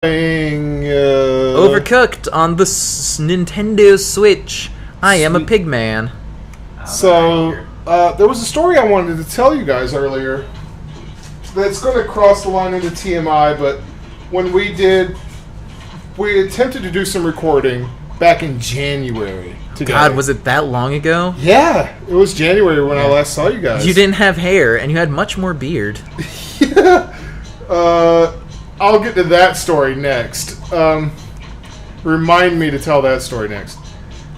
Playing Overcooked on the Nintendo Switch. I am a pig man. So, there was a story I wanted to tell you guys earlier that's going to cross the line into TMI, but when we attempted to do some recording back in January. Today. God, was it that long ago? Yeah, it was January when I last saw you guys. You didn't have hair, and you had much more beard. Yeah. I'll get to that story next. Remind me to tell that story next.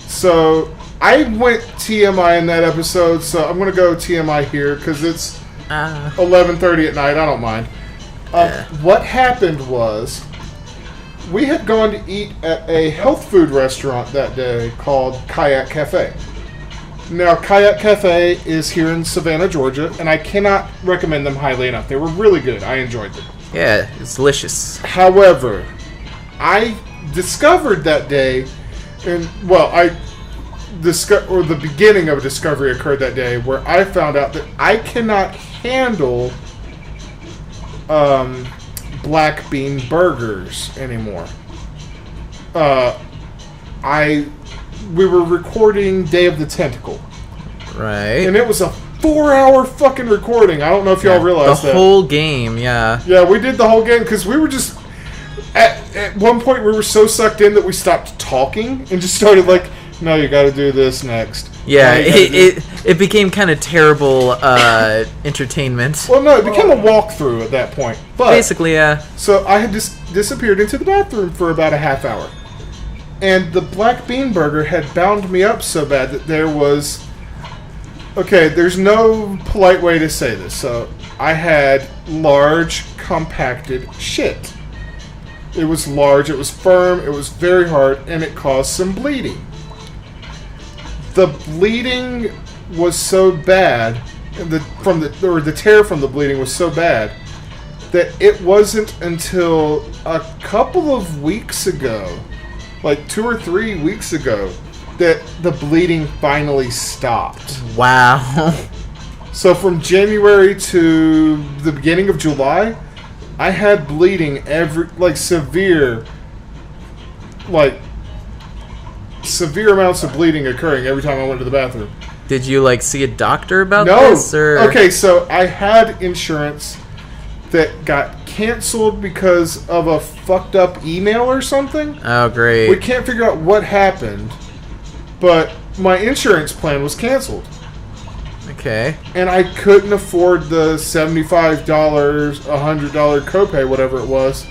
So, I went TMI in that episode, so I'm going to go TMI here, because it's 11:30 at night. I don't mind. What happened was, we had gone to eat at a health food restaurant that day called Kayak Cafe. Now, Kayak Cafe is here in Savannah, Georgia, and I cannot recommend them highly enough. They were really good. I enjoyed them. Yeah, it's delicious. However, I discovered that day, and the beginning of a discovery occurred that day where I found out that I cannot handle black bean burgers anymore. We were recording Day of the Tentacle. Right. And it was a 4-hour fucking recording. I don't know if y'all realized that. The whole game, yeah. Yeah, we did the whole game because we were just... At one point, we were so sucked in that we stopped talking and just started like, no, you gotta do this next. Yeah, it became kind of terrible entertainment. Well, no, it became a walkthrough at that point. But basically, yeah. So I had just disappeared into the bathroom for about a half hour. And the black bean burger had bound me up so bad that there was... Okay, there's no polite way to say this. So I had large, compacted shit. It was large, it was firm, it was very hard, and it caused some bleeding. The bleeding was so bad, and the tear from the bleeding was so bad, that it wasn't until a couple of weeks ago, like 2 or 3 weeks ago, that the bleeding finally stopped. Wow. So from January to the beginning of July, I had bleeding severe amounts of bleeding occurring every time I went to the bathroom. Did you see a doctor about this? Or? Okay, so I had insurance that got canceled because of a fucked up email or something. Oh, great. We can't figure out what happened, but my insurance plan was canceled. Okay. And I couldn't afford the $75, $100 copay, whatever it was.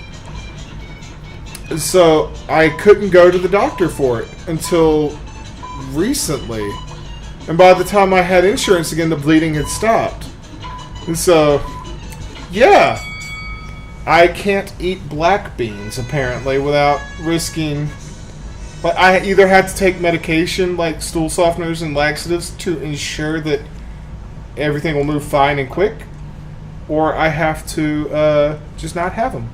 So I couldn't go to the doctor for it until recently. And by the time I had insurance again, the bleeding had stopped. And so, yeah, I can't eat black beans, apparently, without risking... I either had to take medication, like stool softeners and laxatives, to ensure that everything will move fine and quick, or I have to just not have them.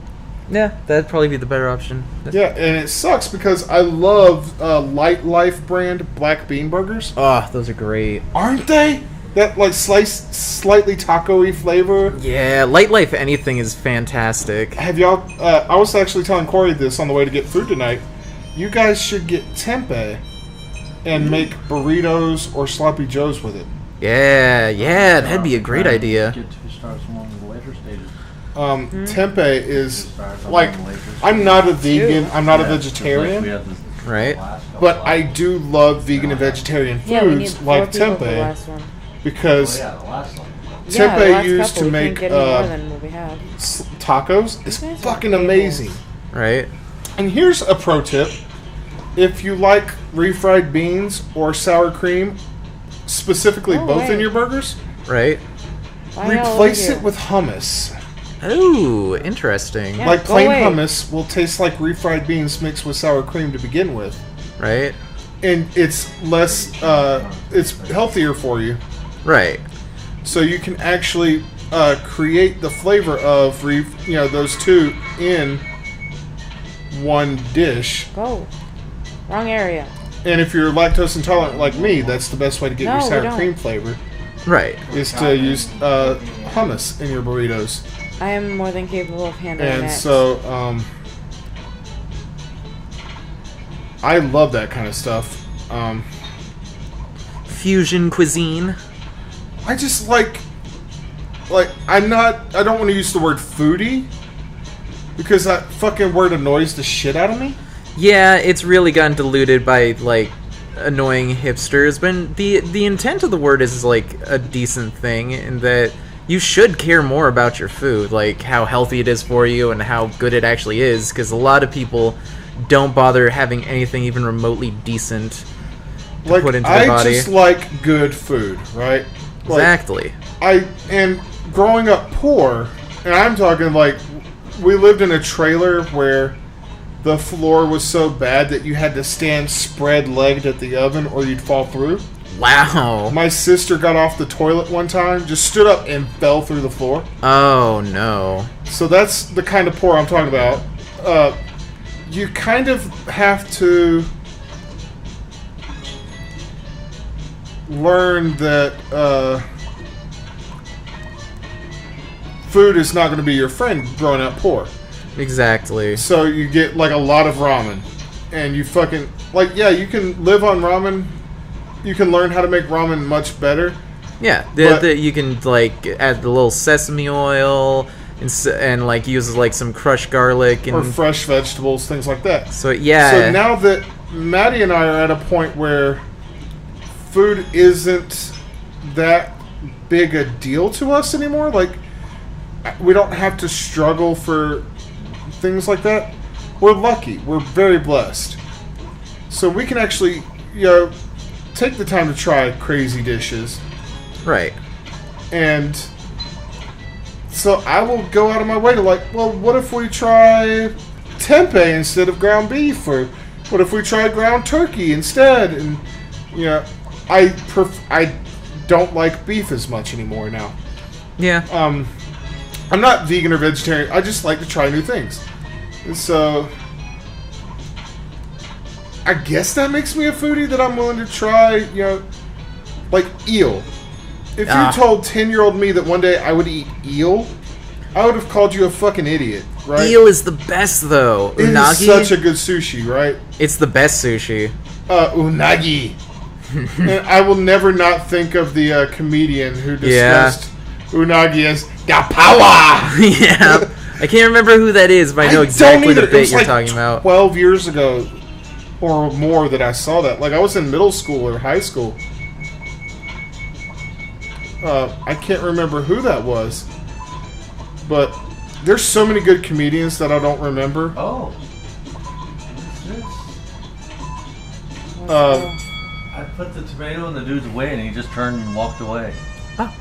Yeah, that'd probably be the better option. Yeah, and it sucks because I love Light Life brand black bean burgers. Oh, those are great. Aren't they? That slightly taco-y flavor. Yeah, Light Life anything is fantastic. Have y'all... I was actually telling Corey this on the way to get food tonight. You guys should get tempeh and make burritos or sloppy joes with it. Yeah, that'd be a great idea. Tempeh is I'm not a vegan, I'm not a vegetarian, right? But I do love vegan and vegetarian foods like tempeh because tempeh used to make tacos is fucking amazing. Right. And here's a pro tip: if you like refried beans or sour cream, specifically both in your burgers, right? Replace it with hummus. Ooh, interesting. Yeah, plain hummus will taste like refried beans mixed with sour cream to begin with. Right. And it's less, it's healthier for you. Right. So you can actually create the flavor of, those two in one dish. Oh, wrong area. And if you're lactose intolerant like me, that's the best way to get your sour cream flavor. Right. Is to use hummus in your burritos. I am more than capable of handling that. And so, I love that kind of stuff. Fusion cuisine. I just like I don't want to use the word foodie because that fucking word annoys the shit out of me. Yeah, it's really gotten diluted by like annoying hipsters, but the intent of the word is like a decent thing in that you should care more about your food, like how healthy it is for you and how good it actually is, because a lot of people don't bother having anything even remotely decent to put into their body. I just like good food, right? Exactly. And growing up poor, and I'm talking like we lived in a trailer where the floor was so bad that you had to stand spread-legged at the oven or you'd fall through. Wow. My sister got off the toilet one time, just stood up and fell through the floor. Oh, no. So that's the kind of poor I'm talking about. You kind of have to learn that food is not going to be your friend growing up poor. Exactly. So you get like a lot of ramen, and you fucking like you can live on ramen. You can learn how to make ramen much better. Yeah, you can like add the little sesame oil and like use like some crushed garlic and or fresh vegetables, things like that. So yeah. So now that Maddie and I are at a point where food isn't that big a deal to us anymore, like we don't have to struggle for things like that. We're lucky. We're very blessed. So we can actually, take the time to try crazy dishes. Right. And so I will go out of my way to what if we try tempeh instead of ground beef? Or what if we try ground turkey instead? And, I don't like beef as much anymore now. Yeah. I'm not vegan or vegetarian. I just like to try new things. And so I guess that makes me a foodie, that I'm willing to try, like eel. If you told 10-year-old me that one day I would eat eel, I would have called you a fucking idiot, right? Eel is the best, though. It Unagi? is such a good sushi, right? It's the best sushi. Unagi. And I will never not think of the comedian who discussed unagi as the power! Yeah. I can't remember who that is, but I know exactly the bit you're talking about. 12 years ago or more that I saw that. Like, I was in middle school or high school. I can't remember who that was. But there's so many good comedians that I don't remember. Oh. What's this? I put the tomato in the dude's way and he just turned and walked away. Oh.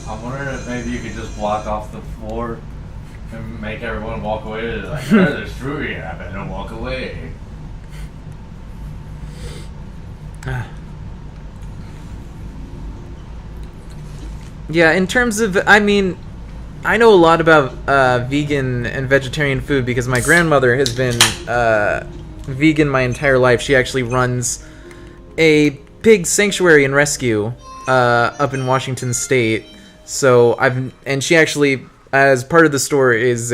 I'm wondering if maybe you could just block off the floor and make everyone walk away. Like, there's fruit here. I better walk away. Yeah, in terms of, I know a lot about vegan and vegetarian food because my grandmother has been vegan my entire life. She actually runs a pig sanctuary and rescue up in Washington State. So she actually, as part of the store is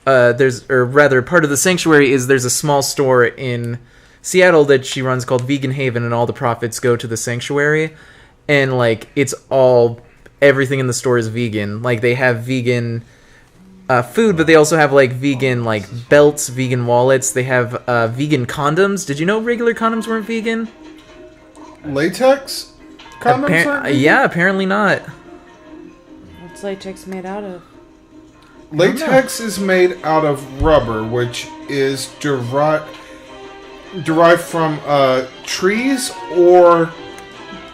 part of the sanctuary is there's a small store in Seattle that she runs called Vegan Haven, and all the profits go to the sanctuary. And like it's everything in the store is vegan. Like they have vegan food, but they also have like vegan like belts, vegan wallets. They have vegan condoms. Did you know regular condoms weren't vegan? Latex condoms aren't vegan? Yeah, apparently not. What's latex made out of? Latex is made out of rubber, which is derived from trees or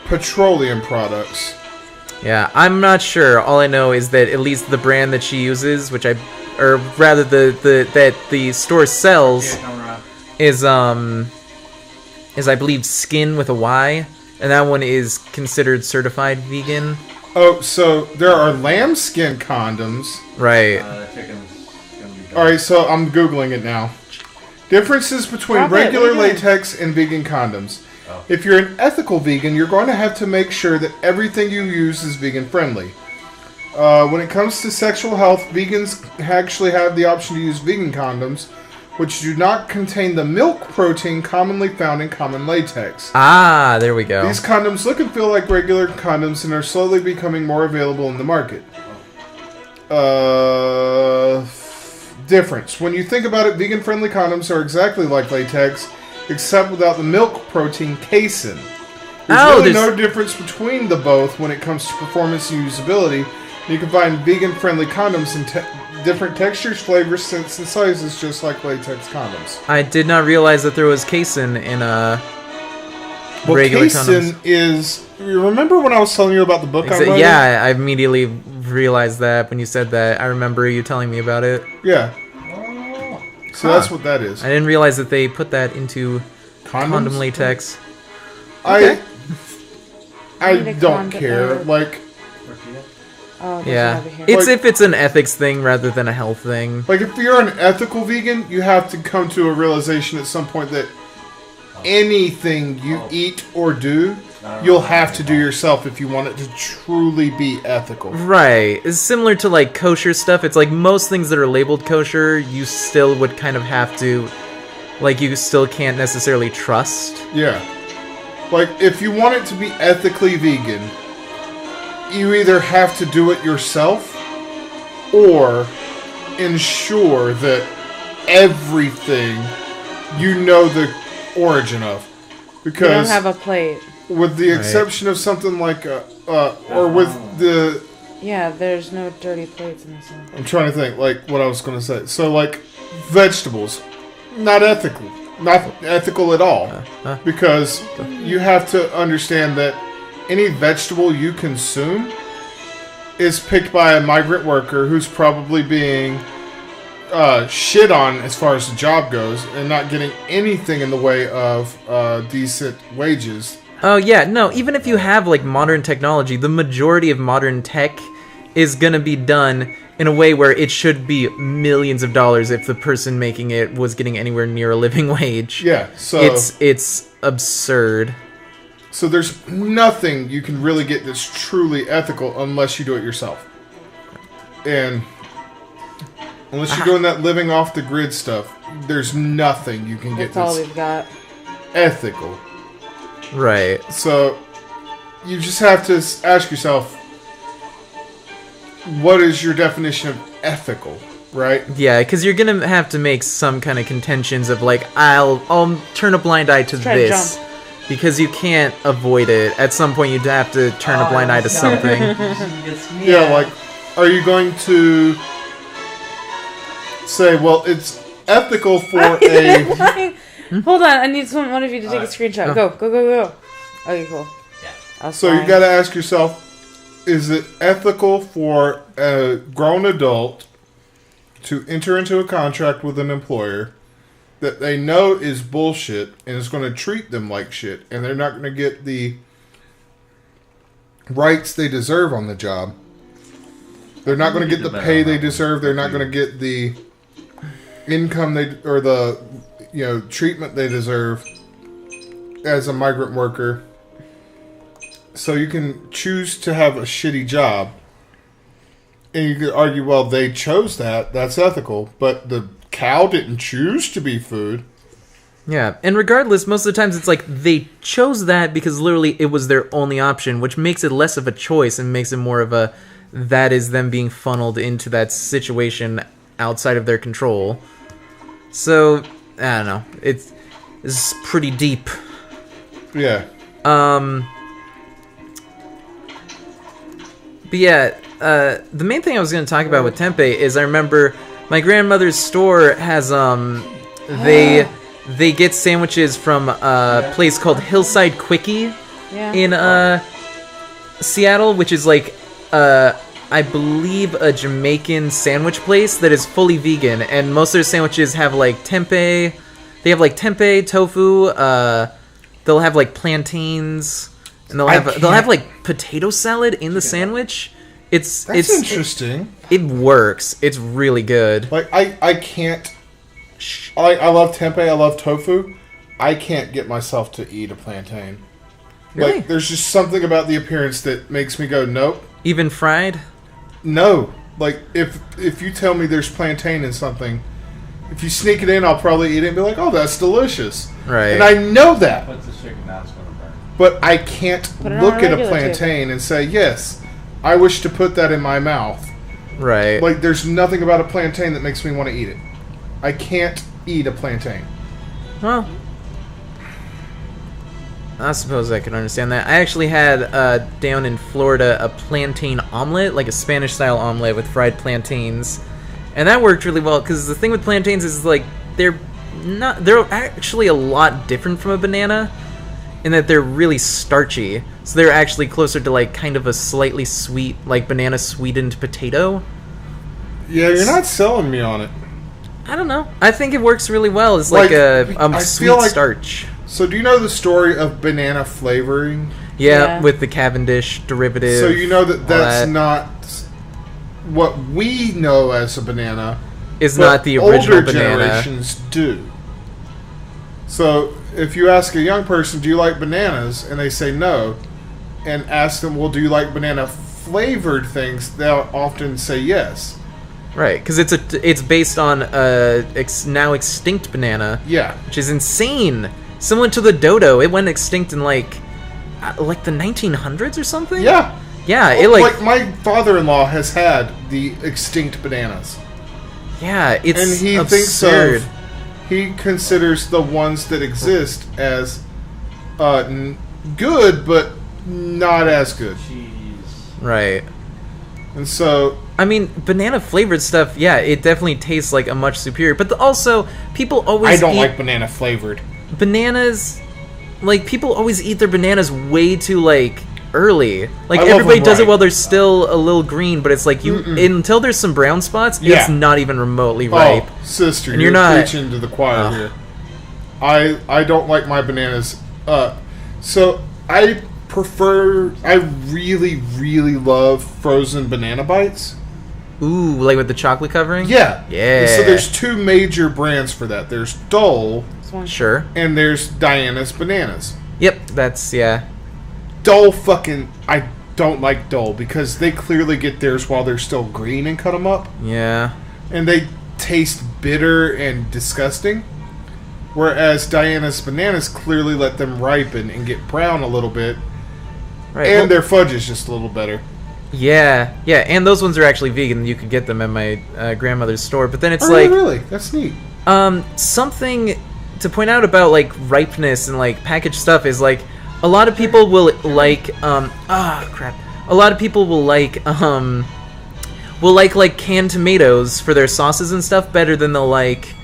petroleum products. Yeah, I'm not sure. All I know is that at least the brand that she uses, that the store sells, is I believe Skin with a Y, and that one is considered certified vegan. Oh, so there are lambskin condoms. Right. Alright, so I'm Googling it now. Differences between regular latex and vegan condoms. Oh. If you're an ethical vegan, you're going to have to make sure that everything you use is vegan friendly. When it comes to sexual health, vegans actually have the option to use vegan condoms, which do not contain the milk protein commonly found in common latex. Ah, there we go. These condoms look and feel like regular condoms and are slowly becoming more available in the market. Difference. When you think about it, vegan-friendly condoms are exactly like latex, except without the milk protein casein. There's no difference between the both when it comes to performance and usability. You can find vegan-friendly condoms in different textures, flavors, scents, and sizes, just like latex condoms. I did not realize that there was casein in regular casein condoms. is... You remember when I was telling you about the book I'm writing? Yeah, I immediately realized that when you said that. I remember you telling me about it. Yeah. So that's what that is. I didn't realize that they put that into condom latex. I don't care. Like, yeah, it's if it's an ethics thing rather than a health thing. Like, if you're an ethical vegan, you have to come to a realization at some point that anything you eat or do, you'll have to do yourself if you want it to truly be ethical. Right. It's similar to, like, kosher stuff. It's like most things that are labeled kosher, you still would kind of have to, like, you still can't necessarily trust. Yeah. Like, if you want it to be ethically vegan, you either have to do it yourself or ensure that everything you know the origin of. Because you don't have a plate. With the exception of something like or with the... Yeah, there's no dirty plates in this one. I'm trying to think, like, what I was going to say. So, like, vegetables. Not ethical. Not ethical at all. Because you have to understand that any vegetable you consume is picked by a migrant worker who's probably being shit on as far as the job goes and not getting anything in the way of decent wages. Oh, yeah. No, even if you have, like, modern technology, the majority of modern tech is going to be done in a way where it should be millions of dollars if the person making it was getting anywhere near a living wage. Yeah, so... It's absurd. So there's nothing you can really get that's truly ethical unless you do it yourself. And unless you're doing that living off the grid stuff, there's nothing you can get That's all we've got. ethical. Right. So you just have to ask yourself, what is your definition of ethical, right? Yeah, because you're gonna have to make some kind of contentions of, like, I'll turn a blind eye to this, because you can't avoid it. At some point, you'd have to turn a blind eye to something. Yeah, like, are you going to say, well, it's ethical for a... Hold on, I need one of you to take a screenshot. Go. Okay, cool. Yeah. So you gotta ask yourself, is it ethical for a grown adult to enter into a contract with an employer that they know is bullshit and is going to treat them like shit, and they're not going to get the rights they deserve on the job? They're not going to get the pay they deserve. They're not going to get the income or the treatment they deserve as a migrant worker. So you can choose to have a shitty job, and you could argue, well, they chose that. That's ethical, but the cow didn't choose to be food. Yeah, and regardless, most of the times it's like they chose that because literally it was their only option, which makes it less of a choice and makes it more of a that is them being funneled into that situation outside of their control. So, I don't know. It's pretty deep. Yeah. But yeah, the main thing I was going to talk about with tempeh is I remember my grandmother's store has they get sandwiches from a place called Hillside Quickie in Seattle, which is like I believe a Jamaican sandwich place that is fully vegan, and most of their sandwiches have like tempeh. They have like tempeh, tofu. They'll have like plantains. And they'll have like potato salad in the sandwich. It's interesting. It works. It's really good. Like I can't. I love tempeh. I love tofu. I can't get myself to eat a plantain. Really? Like there's just something about the appearance that makes me go nope. Even fried? No. Like if you tell me there's plantain in something, If you sneak it in, I'll probably eat it and be like, oh, that's delicious. Right. And I know that. But the chicken now it's going to burn. But I can't Put it on look a at a regular plantain and say, yes, I wish to put that in my mouth. Right. Like, there's nothing about a plantain that makes me want to eat it. I can't eat a plantain. Well, I suppose I can understand that. I actually had down in Florida a plantain omelet, like a Spanish-style omelet with fried plantains, and that worked really well. Because the thing with plantains is like they're actually a lot different from a banana, in that they're really starchy. So they're actually closer to like kind of a slightly sweet, like banana sweetened potato. Yeah, you're not selling me on it. I don't know. I think it works really well. It's like a sweet feel like- starch. So do you know the story of banana flavoring? Yeah, Yeah. with the Cavendish derivative. So you know that all that's that not what we know as a banana. is but not the original older banana. generations do. So if you ask a young person, do you like bananas? And they say no. And ask them, well, do you like banana flavored things? They'll often say yes. Right, because it's based on a now extinct banana, Yeah. which is insane. Similar to the dodo, it went extinct in like the 1900s or something. Yeah. Yeah, it like my father-in-law has had the extinct bananas. yeah, it's And he absurd. he considers the ones that exist as good, but not as good. Jeez. Right. And so, I mean, banana flavored stuff. Yeah, it definitely tastes like a much superior. But also, people always I don't eat like banana flavored. bananas. Like people always eat their bananas way too like early. Like I love everybody them does it ripe. while they're still a little green, but it's like you until there's some brown spots, Yeah. it's not even remotely ripe. Oh, sister, And you're you're not- preaching to the choir Oh. here. I don't like my bananas. So I really, really love frozen banana bites. Ooh, like with the chocolate covering? Yeah. Yeah. And so there's two major brands for that. There's Dole This one. Sure. and there's Diana's Bananas. Yep, that's yeah. Dole I don't like Dole because they clearly get theirs while they're still green and cut them up. Yeah. And they taste bitter and disgusting. Whereas Diana's Bananas clearly let them ripen and get brown a little bit. Right. And well, their fudge is just a little better. yeah, and those ones are actually vegan. You could get them at my grandmother's store. But then it's Oh, like really? That's neat. something to point out about like ripeness and like packaged stuff is like a lot of people will like a lot of people will like canned tomatoes for their sauces and stuff better than they'll like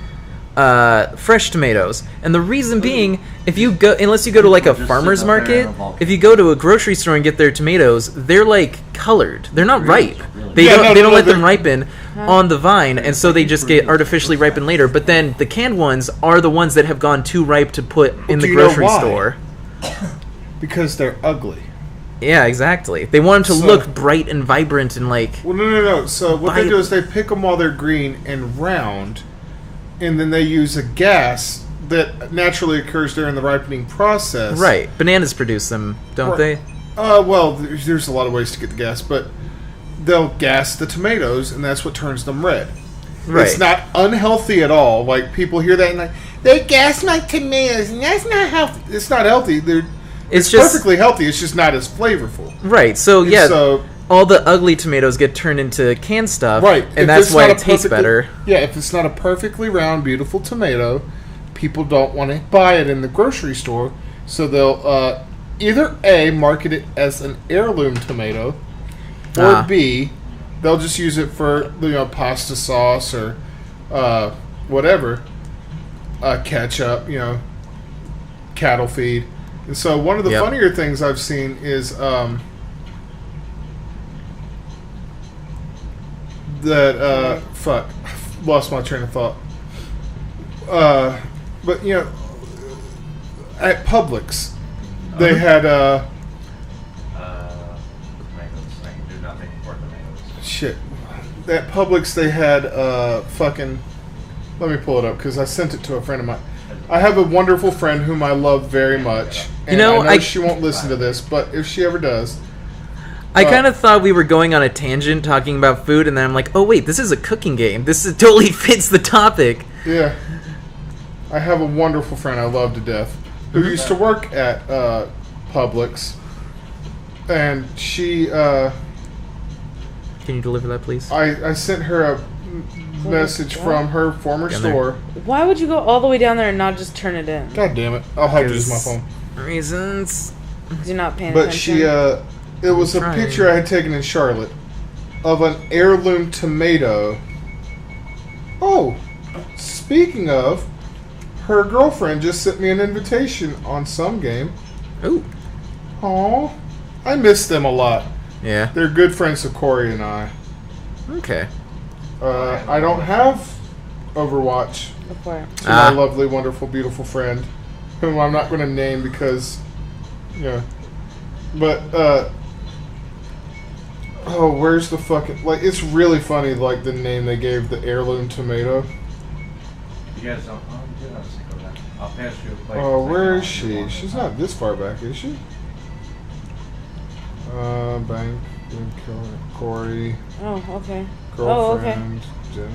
fresh tomatoes. And the reason being, if you go, unless you go to like a Just farmer's sit up there in market, a bulk. if you go to a grocery store and get their tomatoes, they're like colored. They're not ripe. Really? They Yeah, don't no, they no, don't no, let them they're- ripen on the vine, and so they just get artificially ripened later. But then the canned ones are the ones that have gone too ripe to put in do the you know grocery why? store. Because they're ugly. Yeah, exactly. They want them to So- look bright and vibrant and like Well, no. So what they do Vital. is they pick them while they're green and round, and then they use a gas that naturally occurs during the ripening process. right. Bananas produce them, don't Right. they? Well, there's a lot of ways to get the gas, but they'll gas the tomatoes, and that's what turns them red. Right. It's not unhealthy at all. Like, people hear that and like, they gas my tomatoes, and that's not healthy. It's not healthy. It's just- perfectly healthy. It's just not as flavorful. Right. So yeah, So, all the ugly tomatoes get turned into canned stuff, right. if and that's it's why not it a tastes perfectly- better. Yeah, if it's not a perfectly round, beautiful tomato, people don't want to buy it in the grocery store, so they'll either A, market it as an heirloom tomato, or B, they'll just use it for pasta sauce or whatever, ketchup, cattle feed. And so one of the Yep. funnier things I've seen is that fuck, lost my train of thought. But at Publix, they had Tomatoes. I can do nothing for tomatoes. shit. At Publix, they had fucking. Let me pull it up because I sent it to a friend of mine. I have a wonderful friend whom I love very much. And I know she won't listen to this, but if she ever does, I kind of thought we were going on a tangent talking about food, and then I'm like, oh wait, this is a cooking game. This totally fits the topic. Yeah. I have a wonderful friend I love to death who used to work at Publix. And she... Can you deliver that, please? I sent her a message from her former store. Why would you go all the way down there and not just turn it in? God damn it. I'll have to use my phone. Reasons. Do not pay But attention. she, it was a picture I had taken in Charlotte of an heirloom tomato. Oh, speaking of, her girlfriend just sent me an invitation on some game. Ooh. Aw, I miss them a lot. Yeah. They're good friends of Corey and I. Okay. I don't have Overwatch. Before. To my lovely, wonderful, beautiful friend, whom I'm not going to name because, but, oh, where's the fucking, like, it's really funny, like, the name they gave the heirloom tomato. You guys don't. Oh, you do have to go back. I'll pass you a plate. Oh, where is she? She's not this far back, is she? Bank, Corey, Oh, okay. girlfriend, Jenny.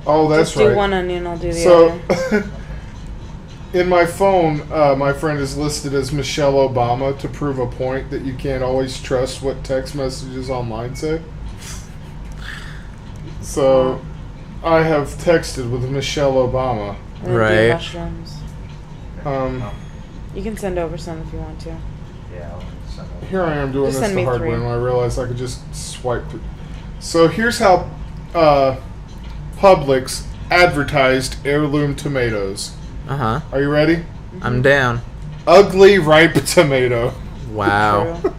Oh, that's Just right. do one onion, I'll do the So, other. in my phone, my friend is listed as Michelle Obama to prove a point that you can't always trust what text messages online say. So, I have texted with Michelle Obama. And then do Right. mushrooms. You can send over some if you want to. Yeah, I'll send it. Here I am doing Just this send the me hard 3. way, and I realized I could just swipe through. So, here's how Publix advertised heirloom tomatoes. Uh-huh. Are you ready? I'm down. Ugly ripe tomato. Wow. True.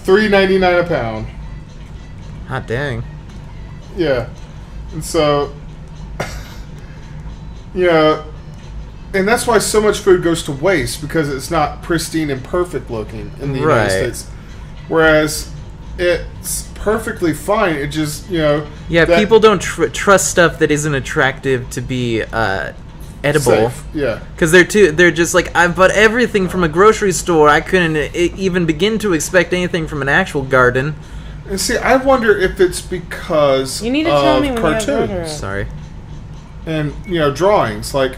$3.99 a pound. Hot dang. Yeah. And so, and that's why so much food goes to waste, because it's not pristine and perfect looking in the Right. United States. Whereas it's perfectly fine. It just, Yeah, that- people don't trust stuff that isn't attractive to be edible. safe. Yeah. Because they're just like, I've bought everything from a grocery store. I couldn't even begin to expect anything from an actual garden. And see, I wonder if it's because You need to of tell me when you have cartoons order. Sorry. and drawings. Like,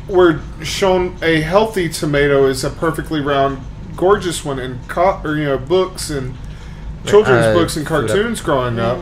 we're shown a healthy tomato is a perfectly round, gorgeous one in books and children's books and food up. cartoons growing up.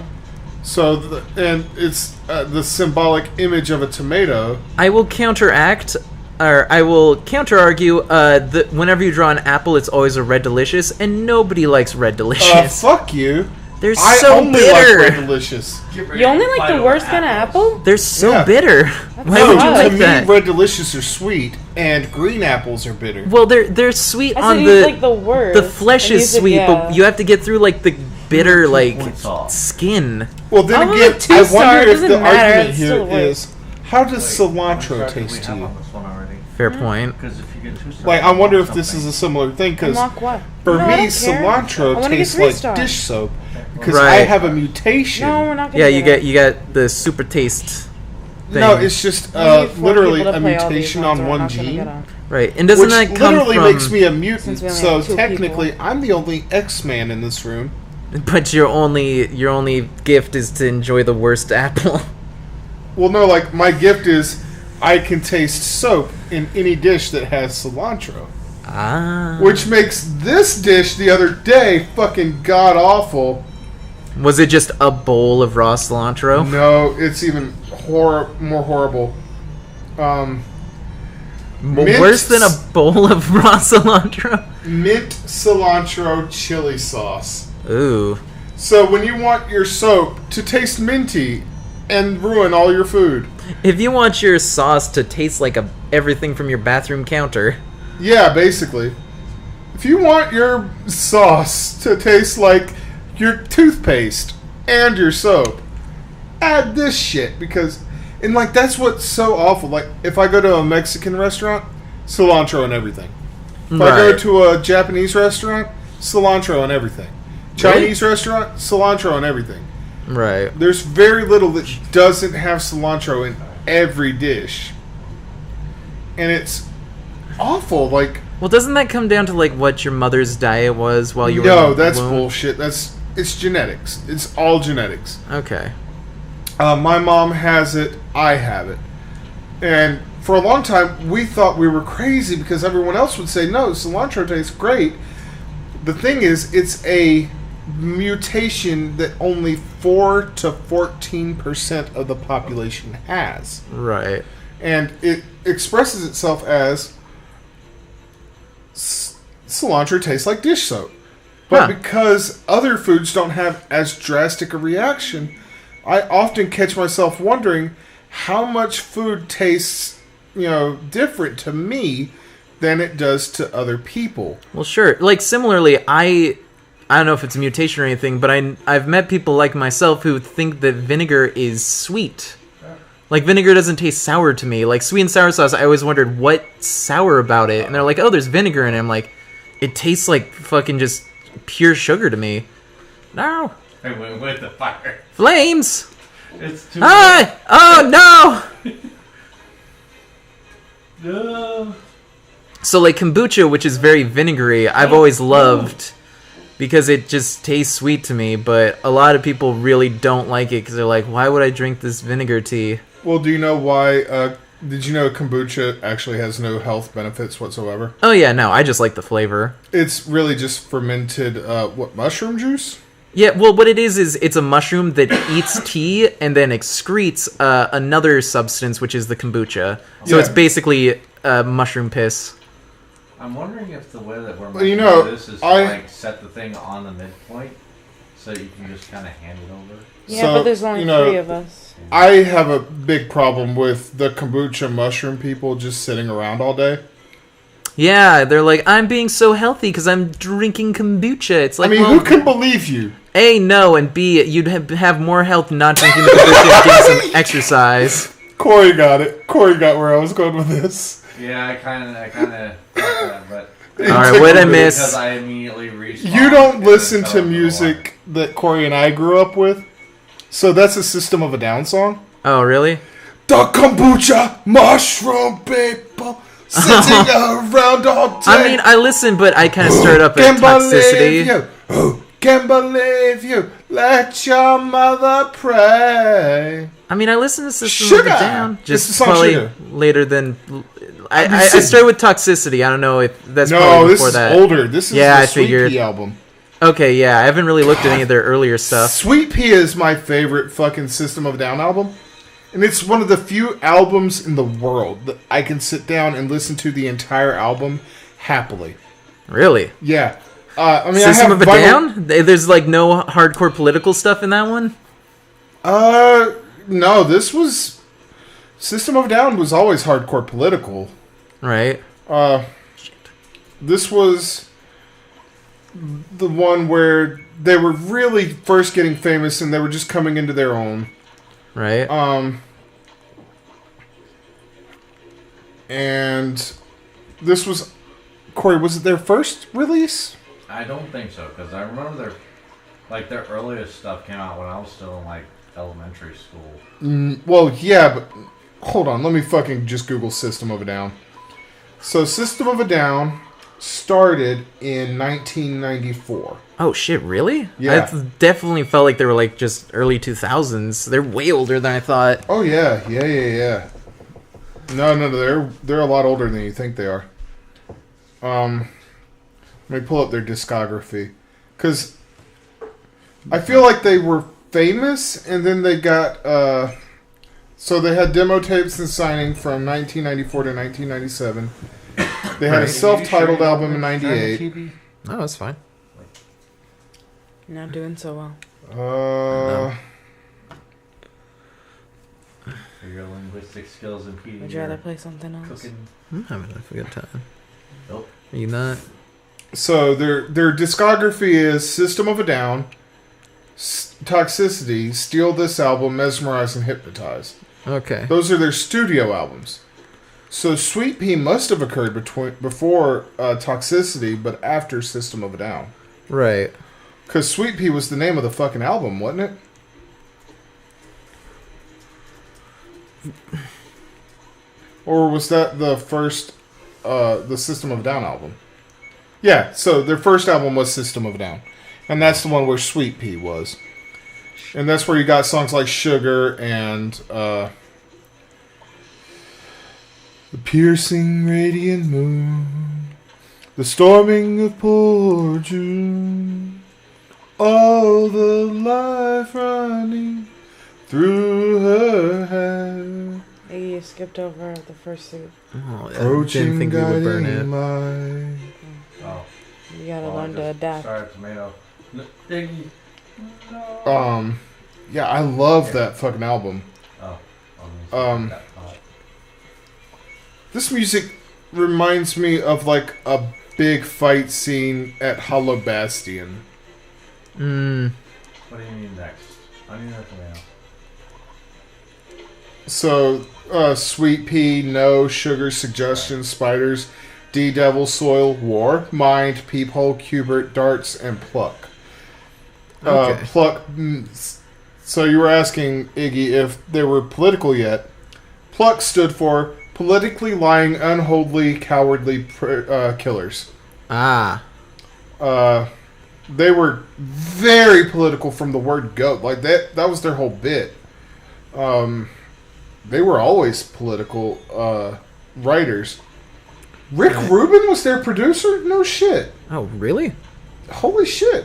So, and it's the symbolic image of a tomato. I will counteract, or I will counter-argue that whenever you draw an apple, it's always a red delicious, and nobody likes red delicious. Fuck you. They're I so only bitter. like Red Delicious. You only like the worst kind of apple? They're so Yeah. bitter. Why would you odd. to like me, that? Red Delicious are sweet, and green apples are bitter. Well, they're sweet I on said the he's like the worst. the flesh And is you said, sweet, yeah. but you have to get through like the bitter points off. skin. Well, then I'll again, give it I 2 wonder stars, if doesn't the matter, argument it's here still worse. is, how does cilantro taste to you? Fair point. Because if you get 2 stars, Like, I wonder if this is a similar thing, because Unlock what? for No, I me, don't care. I cilantro wanna get tastes 3 like stars. dish soap, because Right. I have a mutation. No, we're not gonna Yeah, do you got the super taste thing. No, it's just that. We need 4 literally people to a play all these mutation ones, on or we're one not gonna gene, get on. right. And doesn't which that come literally from? makes me a mutant. Since we only So have 2 technically, people. I'm the only X-Man in this room. But your only gift is to enjoy the worst apple. Well, no, like, my gift is I can taste soap in any dish that has cilantro. Ah. Which makes this dish the other day fucking god-awful. Was it just a bowl of raw cilantro? No, it's even more horrible. Worse than a bowl of raw cilantro? Mint cilantro chili sauce. Ooh. So when you want your soap to taste minty and ruin all your food. If you want your sauce to taste like everything from your bathroom counter. Yeah, basically. If you want your sauce to taste like your toothpaste and your soap, add this shit, because, and like, that's what's so awful. Like, if I go to a Mexican restaurant, cilantro and everything. If I go Right. to a Japanese restaurant, cilantro and everything. Chinese restaurant, cilantro and everything. Right. There's very little that doesn't have cilantro in every dish. And it's awful. Like, Well, doesn't that come down to like what your mother's diet was while you were no, in the that's womb? bullshit. That's It's genetics. It's all genetics. Okay. My mom has it. I have it. And for a long time, we thought we were crazy because everyone else would say, no, cilantro tastes great. The thing is, it's a mutation that only 4 to 14% of the population has. Right. And it expresses itself as cilantro tastes like dish soap. But because other foods don't have as drastic a reaction, I often catch myself wondering how much food tastes, different to me than it does to other people. Well, sure. Like, similarly, I don't know if it's a mutation or anything, but I've met people like myself who think that vinegar is sweet. Like, vinegar doesn't taste sour to me. Like, sweet and sour sauce, I always wondered what's sour about it. And they're like, oh, there's vinegar in it. I'm like, it tastes like fucking just pure sugar to me. No. I went with the fire. Flames! It's too Oh, no! No. So, like, kombucha, which is very vinegary, I've always loved because it just tastes sweet to me, but a lot of people really don't like it because they're like, why would I drink this vinegar tea? Well, do you know why? Did you know kombucha actually has no health benefits whatsoever? Oh, yeah, no, I just like the flavor. It's really just fermented, mushroom juice? Yeah, well, what it is it's a mushroom that eats tea and then excretes another substance, which is the kombucha. So it's basically mushroom piss. I'm wondering if the way that we're making this is to set the thing on the midpoint so you can just kind of hand it over. Yeah, but there's only 3 of us. I have a big problem with the kombucha mushroom people just sitting around all day. Yeah, they're like, I'm being so healthy because I'm drinking kombucha. It's like, who can believe you? A, no, and B, you'd have more health not drinking the kombucha and getting some exercise. Corey got it. Corey got where I was going with this. Yeah, I kind of that, but... Alright, what'd I miss? Because I immediately respawned. You don't listen to music that Corey and I grew up with, so that's a System of a Down song. Oh, really? The kombucha mushroom people sitting around all day. I mean, I listen, but I kind of stirred up at toxicity. Who can believe you? Let your mother pray. I mean, I listen to System of a Down. Just probably Sugar. Later than... I started with Toxicity. I don't know if that's probably before that. No, this is older. This is the Sweet Pea album. Okay, yeah. I haven't really looked at any of their earlier stuff. Sweet Pea is my favorite fucking System of a Down album. And it's one of the few albums in the world that I can sit down and listen to the entire album happily. Really? Yeah. I mean, System of a Down? There's like no hardcore political stuff in that one? No, this was... System of a Down was always hardcore political. Right. This was the one where they were really first getting famous and they were just coming into their own. Right. And this was... Corey, was it their first release? I don't think so, because I remember their earliest stuff came out when I was still in, elementary school. Well, yeah, but... Hold on, let me fucking just Google System of a Down. So, System of a Down started in 1994. Oh, shit, really? Yeah. I definitely felt like they were, just early 2000s. They're way older than I thought. Oh, yeah. No, they're a lot older than you think they are. Let me pull up their discography. Because I feel like they were famous, and then they got... So they had demo tapes and signing from 1994 to 1997. They had a self-titled album in 98. Oh, that's fine. Not doing so well. For your linguistic skills impeding Would you rather play something else? cooking. I'm having a good time. Nope. Are you not? So their discography is System of a Down, Toxicity, Steal This Album, Mesmerize, and Hypnotize. Okay. Those are their studio albums. So Sweet Pea must have occurred before Toxicity, but after System of a Down. Right. Because Sweet Pea was the name of the fucking album, wasn't it? Or was that the first, the System of a Down album? Yeah, so their first album was System of a Down. And that's the one where Sweet Pea was. And that's where you got songs like Sugar and The Piercing Radiant Moon, The Storming of Poor June, all the life running through her hair. Hey, you skipped over the first two. Oh, I didn't think we would burn it. Oh. You gotta learn to adapt. Sorry, tomato. Iggy. Yeah, I love that fucking album. Oh. This music reminds me of like a big fight scene at Hollow Bastion. What do you need next? Onion or tomato? So, Sweet Pea, No, Sugar, Suggestion, Spiders, D, Devil, Soil, War, Mind, Peephole, Cubert, Darts, and Pluck. Okay. Pluck. So you were asking, Iggy, if they were political yet. Pluck stood for politically lying, unholy, cowardly killers. Ah. They were very political from the word go. Like that was their whole bit. They were always political writers. Rick Rubin was their producer? No shit. Oh, really? Holy shit.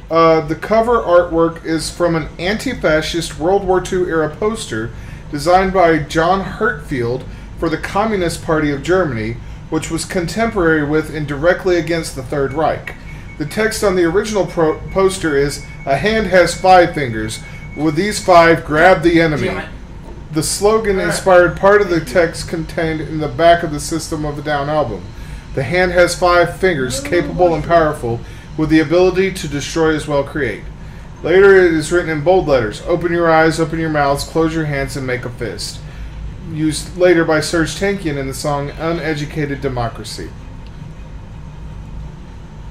The cover artwork is from an anti-fascist World War II era poster designed by John Hertfield for the Communist Party of Germany, which was contemporary with and directly against the Third Reich. The text on the original poster is, "A hand has 5 fingers. With these 5, grab the enemy." The slogan inspired part of the text contained in the back of the System of a Down album. The hand has 5 fingers, capable and powerful, with the ability to destroy as well create. Later it is written in bold letters. Open your eyes, open your mouths, close your hands, and make a fist. Used later by Serj Tankian in the song Uneducated Democracy.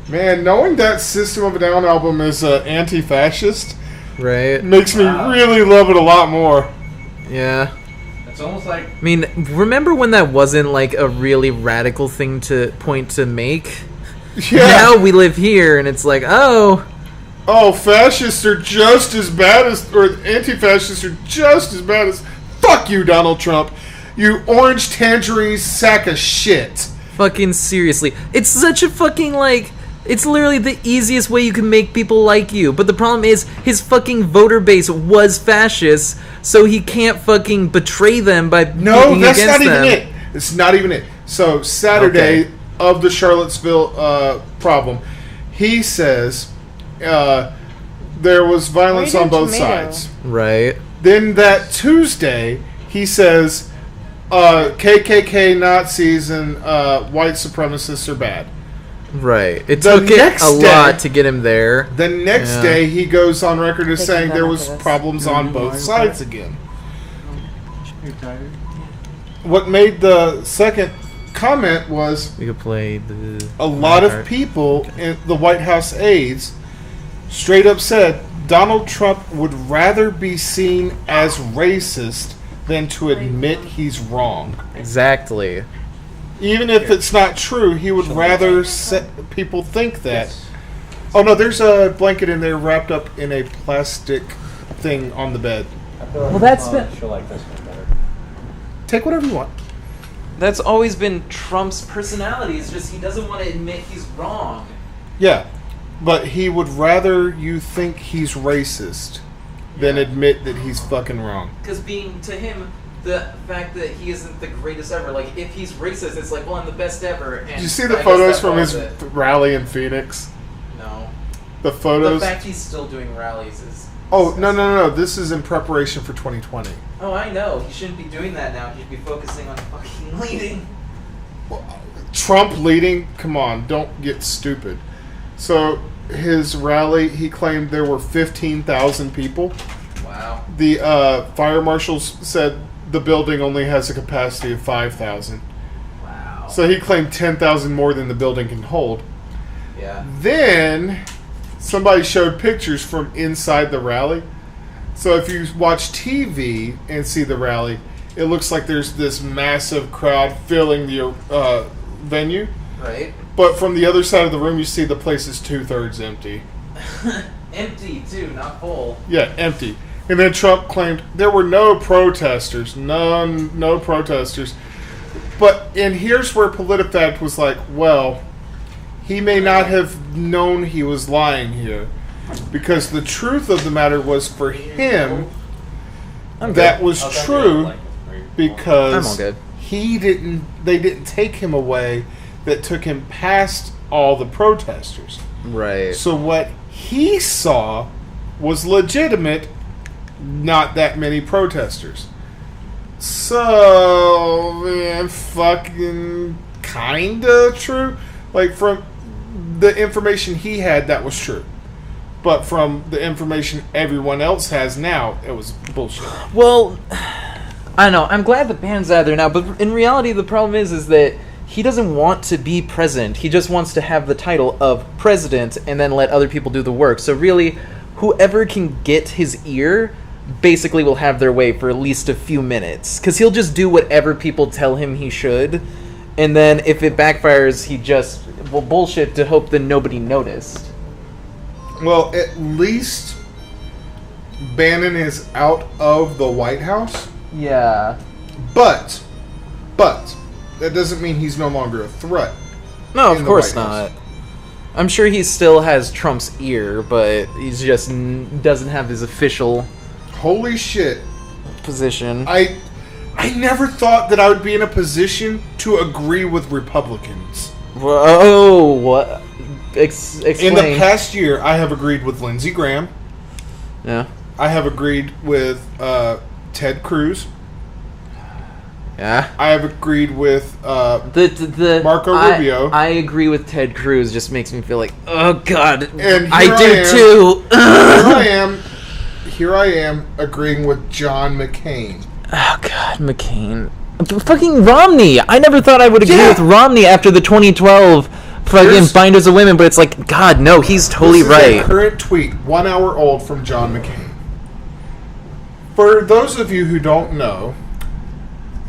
Man, knowing that System of a Down album is anti-fascist Right. makes me really love it a lot more. Yeah. It's almost like I mean, remember when that wasn't like a really radical thing to point to make? Yeah. Now we live here, and it's like, oh, fascists are just as bad as, or anti-fascists are just as bad as, fuck you, Donald Trump. You orange tangerine sack of shit. fucking seriously. It's such a fucking, like, it's literally the easiest way you can make people like you. But the problem is, his fucking voter base was fascist, so he can't fucking betray them by No, being that's against not even them. it. It's not even it. So, Saturday of the Charlottesville problem, he says there was violence Why are on you both doing tomato? sides. Right. Then that Tuesday, he says KKK, Nazis, and white supremacists are bad. Right. It The took it next a day- lot to get him there. The next Yeah. day, he goes on record as Taking saying that there after was this. problems on both sides again. you're tired. What made the second comment was We could play the... a lot of people in the White House aides straight up said Donald Trump would rather be seen as racist than to admit he's wrong. Exactly. Even if it's not true, he would rather people think that. Oh no, there's a blanket in there wrapped up in a plastic thing on the bed. Well, that's been... She'll like this one better. Take whatever you want. That's always been Trump's personality. It's just he doesn't want to admit he's wrong. Yeah, but he would rather you think he's racist than admit that he's fucking wrong. Because being, to him, the fact that he isn't the greatest ever, like, if he's racist, it's like, well, I'm the best ever. And Did you see the I guess photos that from his follows it. rally in Phoenix? No. The photos? The fact he's still doing rallies is... Oh, no. This is in preparation for 2020. Oh, I know. He shouldn't be doing that now. He should be focusing on fucking leading. Trump leading? Come on, don't get stupid. So, his rally, he claimed there were 15,000 people. Wow. The fire marshals said the building only has a capacity of 5,000. Wow. So he claimed 10,000 more than the building can hold. Yeah. Then somebody showed pictures from inside the rally. So if you watch TV and see the rally, it looks like there's this massive crowd filling the venue. Right. But from the other side of the room, you see the place is 2/3 empty. Empty, too, not full. Yeah, empty. And then Trump claimed there were no protesters. No protesters. And here's where PolitiFact was like, well, he may not have known he was lying here. Because the truth of the matter was, for him, that was true because they didn't take him away, that took him past all the protesters. Right. So what he saw was legitimate, not that many protesters. So, man, fucking kinda true. Like, from the information he had, that was true. But from the information everyone else has now, it was bullshit. Well, I don't know. I'm glad the band's out there now, but in reality, the problem is that he doesn't want to be president. He just wants to have the title of president and then let other people do the work. So really, whoever can get his ear basically will have their way for at least a few minutes. Because he'll just do whatever people tell him he should. And then if it backfires, he just will bullshit to hope that nobody noticed. Well, at least Bannon is out of the White House. Yeah. But that doesn't mean he's no longer a threat. No, of course not. I'm sure he still has Trump's ear, but he just doesn't have his official Holy shit. position. I never thought that I would be in a position to agree with Republicans. Whoa, what? Explain. In the past year, I have agreed with Lindsey Graham. Yeah. I have agreed with Ted Cruz. Yeah. I have agreed with the Marco Rubio. I agree with Ted Cruz. Just makes me feel like, oh god, and I do too. Here I am agreeing with John McCain. Oh god, McCain. Fucking Romney. I never thought I would agree with Romney after the 2012 fucking Binders of Women, but it's like, god, no, he's totally right. A current tweet, 1 hour old, from John McCain. For those of you who don't know,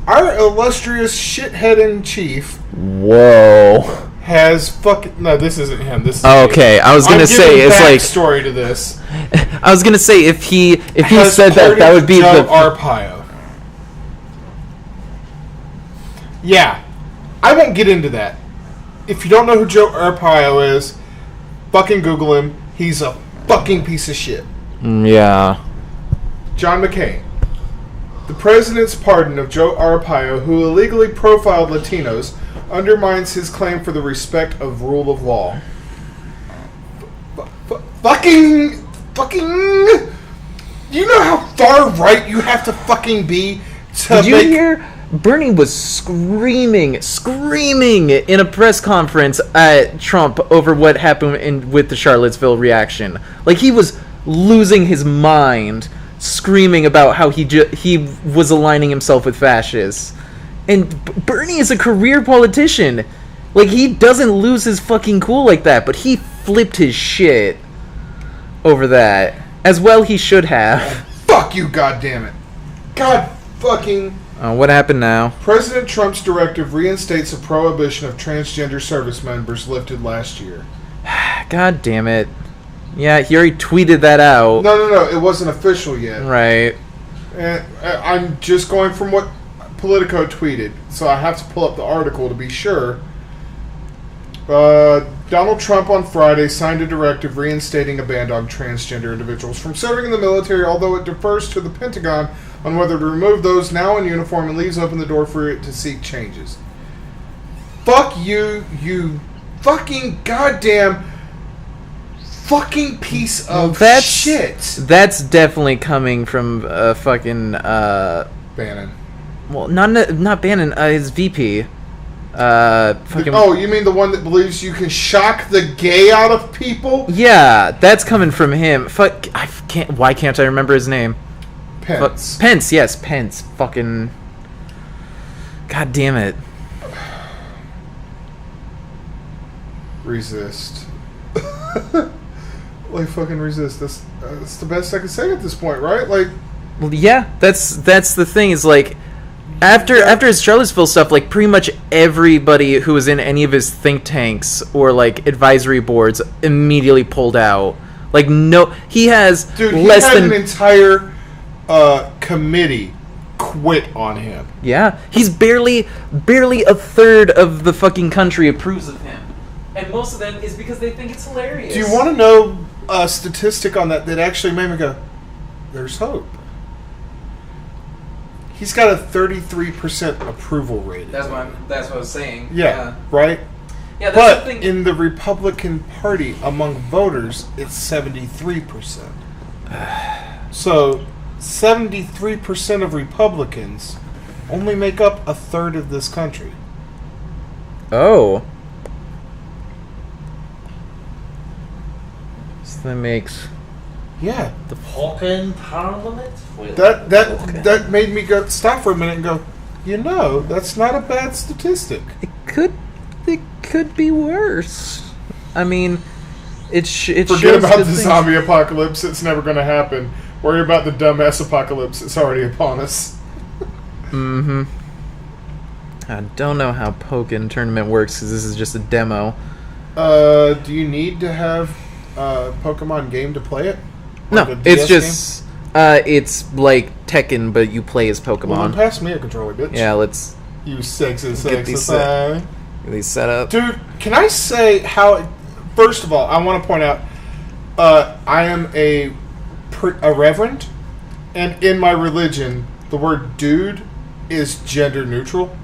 our illustrious shithead-in-chief... Whoa. ...has fucking... No, this isn't him. This is okay, I was going to say, it's like... story to this. I was going to say, if he said that would be Joe the... Arpaio. Yeah. I won't get into that. If you don't know who Joe Arpaio is, fucking Google him. He's a fucking piece of shit. Yeah. John McCain. The president's pardon of Joe Arpaio, who illegally profiled Latinos, undermines his claim for the respect of rule of law. Fucking... You know how far right you have to fucking be to Did you hear? Bernie was screaming in a press conference at Trump over what happened with the Charlottesville reaction. Like, he was losing his mind, screaming about how he was aligning himself with fascists. And Bernie is a career politician. Like, he doesn't lose his fucking cool like that, but he flipped his shit over that. As well he should have. Fuck you, goddammit. God fucking... What happened now? President Trump's directive reinstates a prohibition of transgender service members lifted last year. God damn it. Yeah, he already tweeted that out. No, it wasn't official yet. Right. And I'm just going from what Politico tweeted, so I have to pull up the article to be sure. Donald Trump on Friday signed a directive reinstating a ban on transgender individuals from serving in the military, although it defers to the Pentagon on whether to remove those now in uniform and leaves open the door for it to seek changes. Fuck you, you fucking goddamn fucking piece of shit. That's definitely coming from fucking Bannon. Well, not Bannon, his VP. Oh, you mean the one that believes you can shock the gay out of people? Yeah, that's coming from him. Fuck, why can't I remember his name? Pence. Pence, yes, Pence. Fucking... God damn it. Resist. Like, fucking resist. That's the best I can say at this point, right? Like... Well, yeah, that's the thing, is like... After his Charlottesville stuff, like pretty much everybody who was in any of his think tanks or like advisory boards immediately pulled out. Like no, he has less than an entire committee quit on him. Yeah, he's barely a third of the fucking country approves of him, and most of them is because they think it's hilarious. Do you want to know a statistic on that actually made me go, "There's hope"? He's got a 33% approval rating. That's what I was saying. Yeah, right? Yeah, but in the Republican Party, among voters, it's 73%. So, 73% of Republicans only make up a third of this country. Oh. So that makes... Yeah. The fucking parliament? That made me stop for a minute and go, that's not a bad statistic. It could be worse. I mean, it Forget shows about good the things. zombie apocalypse. It's never going to happen. Worry about the dumbass apocalypse. It's already upon us. Mm-hmm. I don't know how Pokken Tournament works because this is just a demo. Do you need to have a Pokemon game to play it? Like No, a it's DS just... it's like Tekken, but you play as Pokemon. Well, then pass me a controller, bitch. Yeah, let's You sexy Get these thing. get these set up. Dude, can I say how... First of all, I want to point out, I am a reverend, and in my religion, the word dude is gender neutral.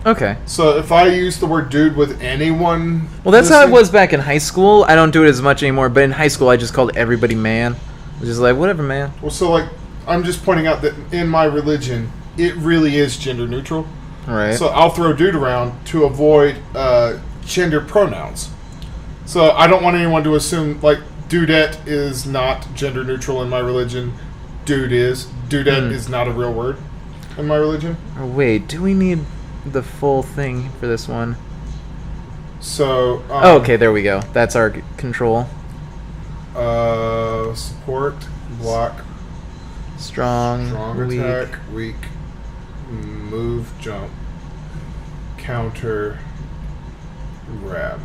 Okay. So if I use the word dude with anyone... Well, that's how it listening- was back in high school. I don't do it as much anymore, but in high school, I just called everybody man. I was just like, whatever, man. Well, so, like, I'm just pointing out that in my religion, it really is gender neutral. Right. So I'll throw dude around to avoid gender pronouns. So I don't want anyone to assume, like, dudette is not gender neutral in my religion. Dude is. Dudette is not a real word in my religion. Oh, wait, do we need the full thing for this one? So... Oh, okay, there we go. That's our control. Support, block, Strong, weak. attack, weak, move, jump, counter, grab.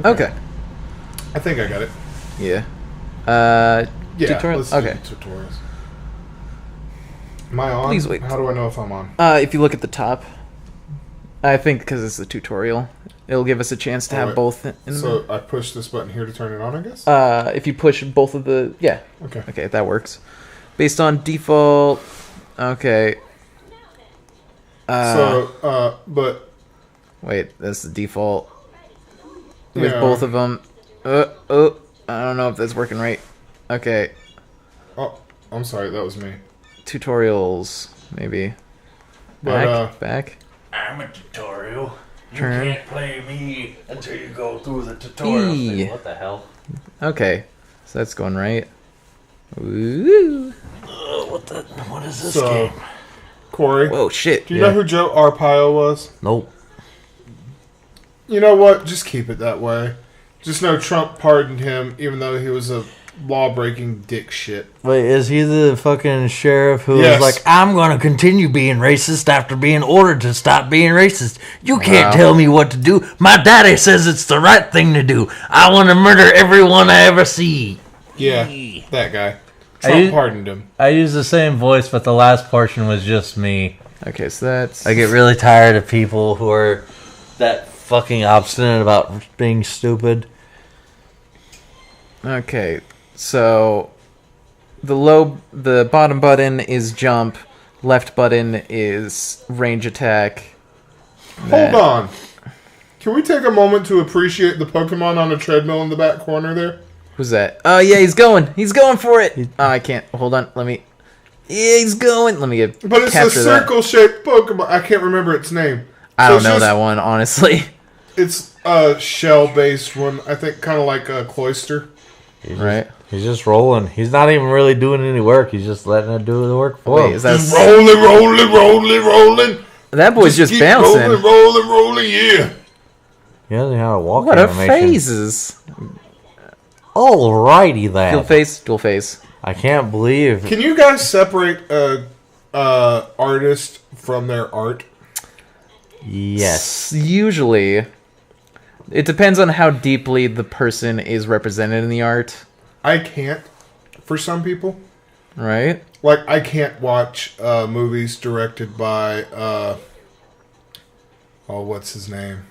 Okay. I think I got it. Yeah. Yeah, Tutorial? let's Okay. do tutorials. Am I on? Please wait. How do I know if I'm on? If you look at the top, I think because it's a tutorial, it'll give us a chance to have Alright. both in the So I push this button here to turn it on, I guess? if you push both of the... Yeah. Okay. Okay, that works. Based on default... Okay. But... Wait, that's the default. With Yeah. both of them. I don't know if that's working right. Okay. Oh, I'm sorry, that was me. Tutorials, maybe. But, Back. I'm a tutorial. You Turn. can't play me until you go through the tutorial E. thing. What the hell? Okay. So that's going right. Ooh. What is this So, game? Corey, Whoa, shit. do you know who Joe Arpaio was? Nope. You know what? Just keep it that way. Just know Trump pardoned him, even though he was a law-breaking dick shit. Wait, is he the fucking sheriff who Yes. was like, I'm going to continue being racist after being ordered to stop being racist? You can't Wow. tell me what to do. My daddy says it's the right thing to do. I want to murder everyone I ever see. Yeah, that guy. Are Trump you- pardoned him. I use the same voice, but the last portion was just me. Okay, so that's... I get really tired of people who are that fucking obstinate about being stupid. Okay, so... The bottom button is jump. Left button is range attack. Hold on. Can we take a moment to appreciate the Pokemon on a treadmill in the back corner there? Who's that? Oh, yeah, he's going. He's going for it. Oh, I can't. Hold on. Let me... Yeah, he's going. Let me get But it's a capture that. circle-shaped Pokemon. I can't remember its name. I So don't it's know just- that one, honestly. It's a shell-based one. I think kind of like a Cloyster. Right? He's just rolling. He's not even really doing any work. He's just letting it do the work for Wait, him. is that... Just rolling. That boy's just Keep bouncing. rolling, yeah. He doesn't have a walk What a animation. phases. Alrighty then. Dual face. I can't believe. Can you guys separate a artists from their art? Yes. Usually. It depends on how deeply the person is represented in the art. I can't, for some people. Right? Like, I can't watch movies directed by, what's his name?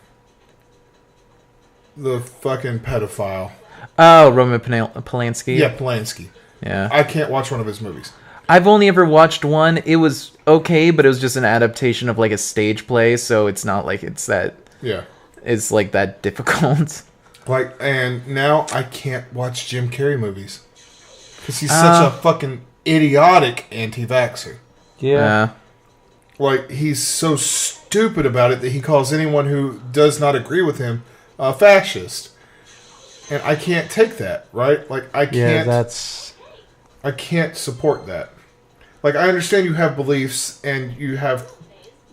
The fucking pedophile. Oh, Roman Polanski? Yeah, Polanski. Yeah. I can't watch one of his movies. I've only ever watched one. It was okay, but it was just an adaptation of, like, a stage play, so it's not like it's that... Yeah. It's, like, that difficult. Like, and now I can't watch Jim Carrey movies. Because he's such a fucking idiotic anti-vaxxer. Yeah. Like, he's so stupid about it that he calls anyone who does not agree with him a fascist. And I can't take that, right? Like, I can't... I can't support that. Like, I understand you have beliefs and you have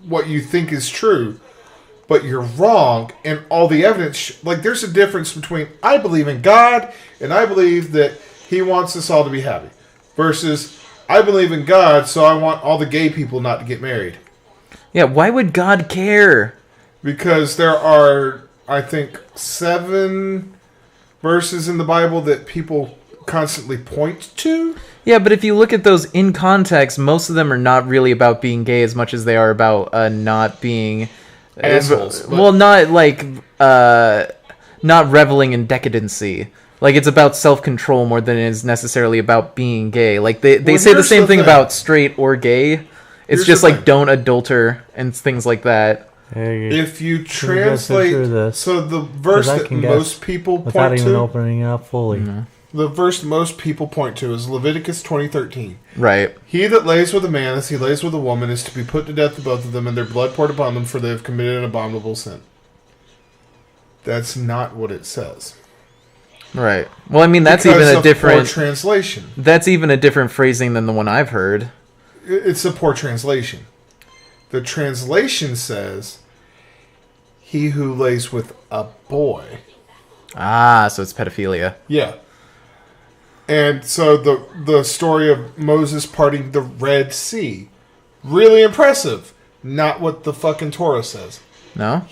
what you think is true, but you're wrong, and all the evidence... like, there's a difference between I believe in God, and I believe that he wants us all to be happy, versus I believe in God, so I want all the gay people not to get married. Yeah, why would God care? Because there are, I think, 7 verses in the Bible that people constantly point to. Yeah, but if you look at those in context, most of them are not really about being gay as much as they are about not being... assholes. Well, not like not reveling in decadency. Like, it's about self-control more than it is necessarily about being gay. Like, they say the same thing about straight or gay. It's just like don't adulter and things like that. If you translate, so the verse that most people without point even to, opening it up fully. the verse most people point to is Leviticus 20:13. Right. He that lays with a man as he lays with a woman is to be put to death to both of them, and their blood poured upon them, for they have committed an abominable sin. That's not what it says. Right. Well, I mean, that's Because even a of different poor translation. That's even a different phrasing than the one I've heard. It's a poor translation. The translation says, "He who lays with a boy." Ah, so it's pedophilia. Yeah. And so the story of Moses parting the Red Sea, really impressive. Not what the fucking Torah says. No?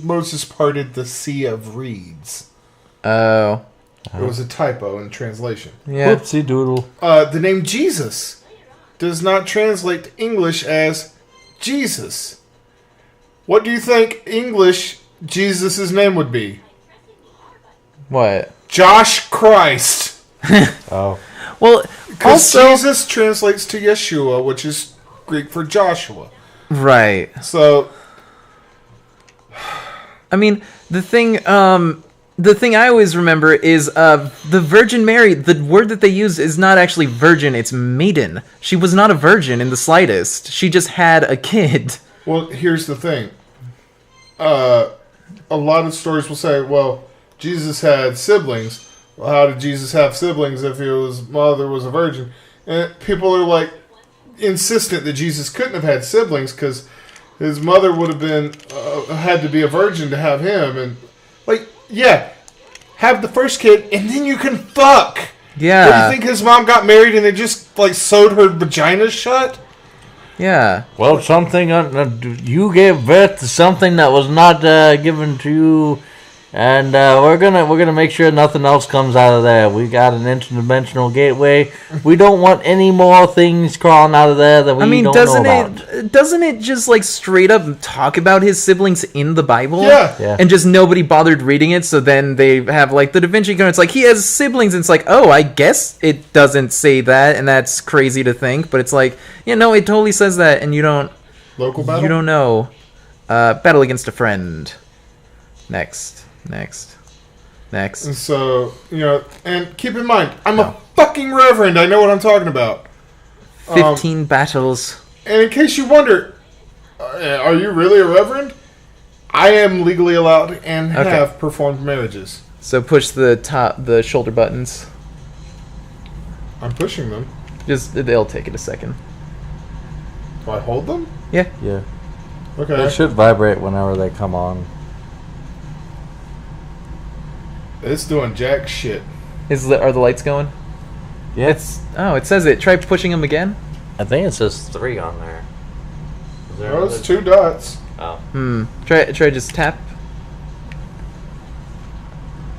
Moses parted the Sea of Reeds. Oh. It was a typo in translation. Yeah. Whoopsie doodle. The name Jesus does not translate to English as Jesus. What do you think English Jesus' name would be? What? Josh Christ. Oh. Well, Because also... Jesus translates to Yeshua, which is Greek for Joshua. Right. So, I mean, the thing I always remember is the Virgin Mary, the word that they use is not actually virgin, it's maiden. She was not a virgin in the slightest. She just had a kid. well, here's the thing. A lot of stories will say, well, Jesus had siblings. Well, how did Jesus have siblings if his mother was a virgin? And people are like insistent that Jesus couldn't have had siblings because his mother would have been had to be a virgin to have him. And like, yeah, have the first kid and then you can fuck. Yeah. What, do you think his mom got married and they just like sewed her vagina shut? Yeah. Well, something you gave birth to something that was not given to you, and we're gonna make sure nothing else comes out of there. We got an interdimensional gateway. We don't want any more things crawling out of there that we don't know about. Doesn't it just like straight up talk about his siblings in the Bible? Yeah. And just nobody bothered reading it, so then they have like the Da Vinci Code. It's like he has siblings, and it's like, oh, I guess it doesn't say that, and that's crazy to think. But it's like, yeah, no, it totally says that, and you don't. Local battle? You don't know. Battle against a friend. Next. And so, and keep in mind, I'm a fucking reverend. I know what I'm talking about. 15 battles. And in case you wonder, are you really a reverend? I am legally allowed and have performed marriages. So push the shoulder buttons. I'm pushing them. They'll take it a second. Do I hold them? Yeah. Yeah. Okay. They should vibrate whenever they come on. It's doing jack shit. Are the lights going? Yes. Oh, it says it. Try pushing them again. I think it says 3 on there. Is there Oh, it's another- 2 dots. Oh. Try just tap.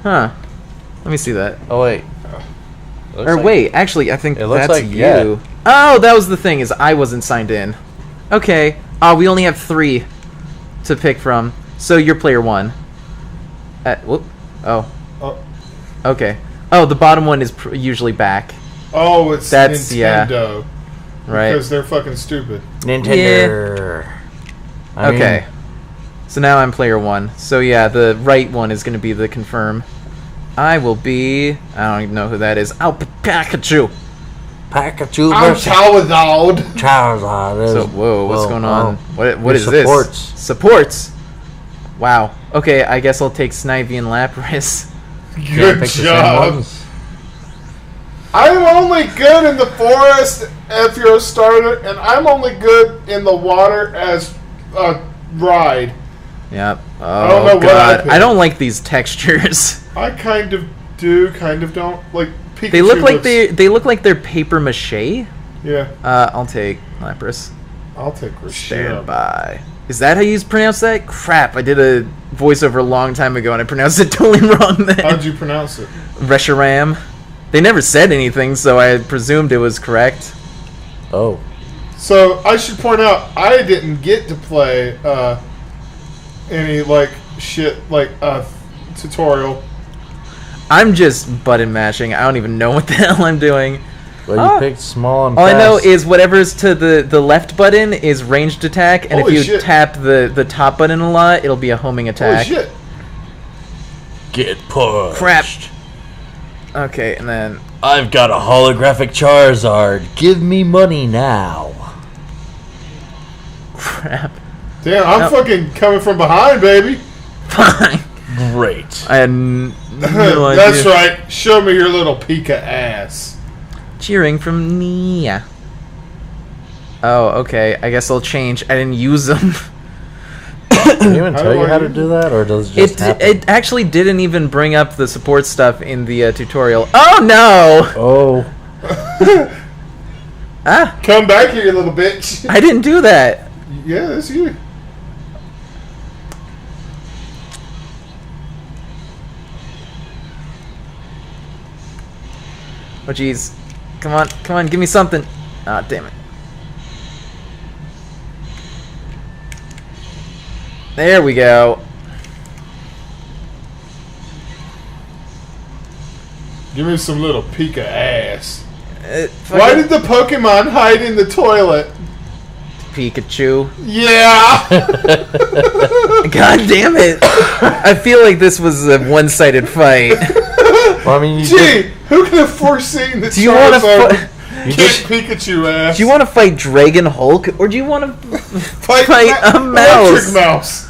Huh. Let me see that. Oh, wait. Looks Or like- wait, actually, I think It looks that's like, you. yeah. Oh, that was the thing, is I wasn't signed in. Okay. We only have 3 to pick from. So you're player 1. Whoop. Oh. Oh, Okay. Oh, the bottom one is usually back. oh it's That's- yeah. Nintendo. Right. Because they're fucking stupid. Nintendo. I mean, Okay. So now I'm player 1. So yeah, the right one is going to be the confirm. I will be... I don't even know who that is. I'll be Pikachu. Pikachu I'm versus Charizard. Charizard. So, whoa, what's going on? What Your is supports. this? Supports. Wow. Okay, I guess I'll take Snivy and Lapras. Good job. I'm only good in the forest if you're a starter, and I'm only good in the water as a ride. Yep. don't Oh, know what I God. picked. I don't like these textures. I kind of do, kind of don't. Like Pikachu They look like looks- they look like they're paper mache. Yeah, I'll take Lapras. I'll take Stand Rashida. by. Is that how you pronounce that? Crap, I did a voiceover a long time ago and I pronounced it totally wrong then. How'd you pronounce it? Reshiram. They never said anything, so I presumed it was correct. Oh. So I should point out, I didn't get to play any like shit like tutorial. I'm just button mashing. I don't even know what the hell I'm doing. Well, you Ah. picked small and All I know fast. is whatever's to the left button is ranged attack, and Holy if you shit. tap the top button a lot, it'll be a homing Holy attack. shit! Get pushed. Crap. Okay, and then I've got a holographic Charizard. Give me money now. crap. Damn, I'm Nope. fucking coming from behind, baby. Fine. Great. I had no idea. That's right. Show me your little Pika ass. Cheering from Nia. Oh, okay. I guess I'll change. I didn't use them. Did he even How tell do you I how to use do that, or does it just happen? It actually didn't even bring up the support stuff in the tutorial. Oh no! Oh. Ah, Come back here, you little bitch. I didn't do that. Yeah, that's you. Oh jeez. Come on, give me something. Ah, damn it. There we go. Give me some little Pika ass. Why Fucking did the Pokemon hide in the toilet? Pikachu? Yeah. God damn it! I feel like this was a one-sided fight. Well, I mean, you Gee, did, who could have foreseen the Do you want to Charizard you kick did, Pikachu ass? Do you want to fight Dragon Hulk, or do you want to fight a mouse? Electric mouse.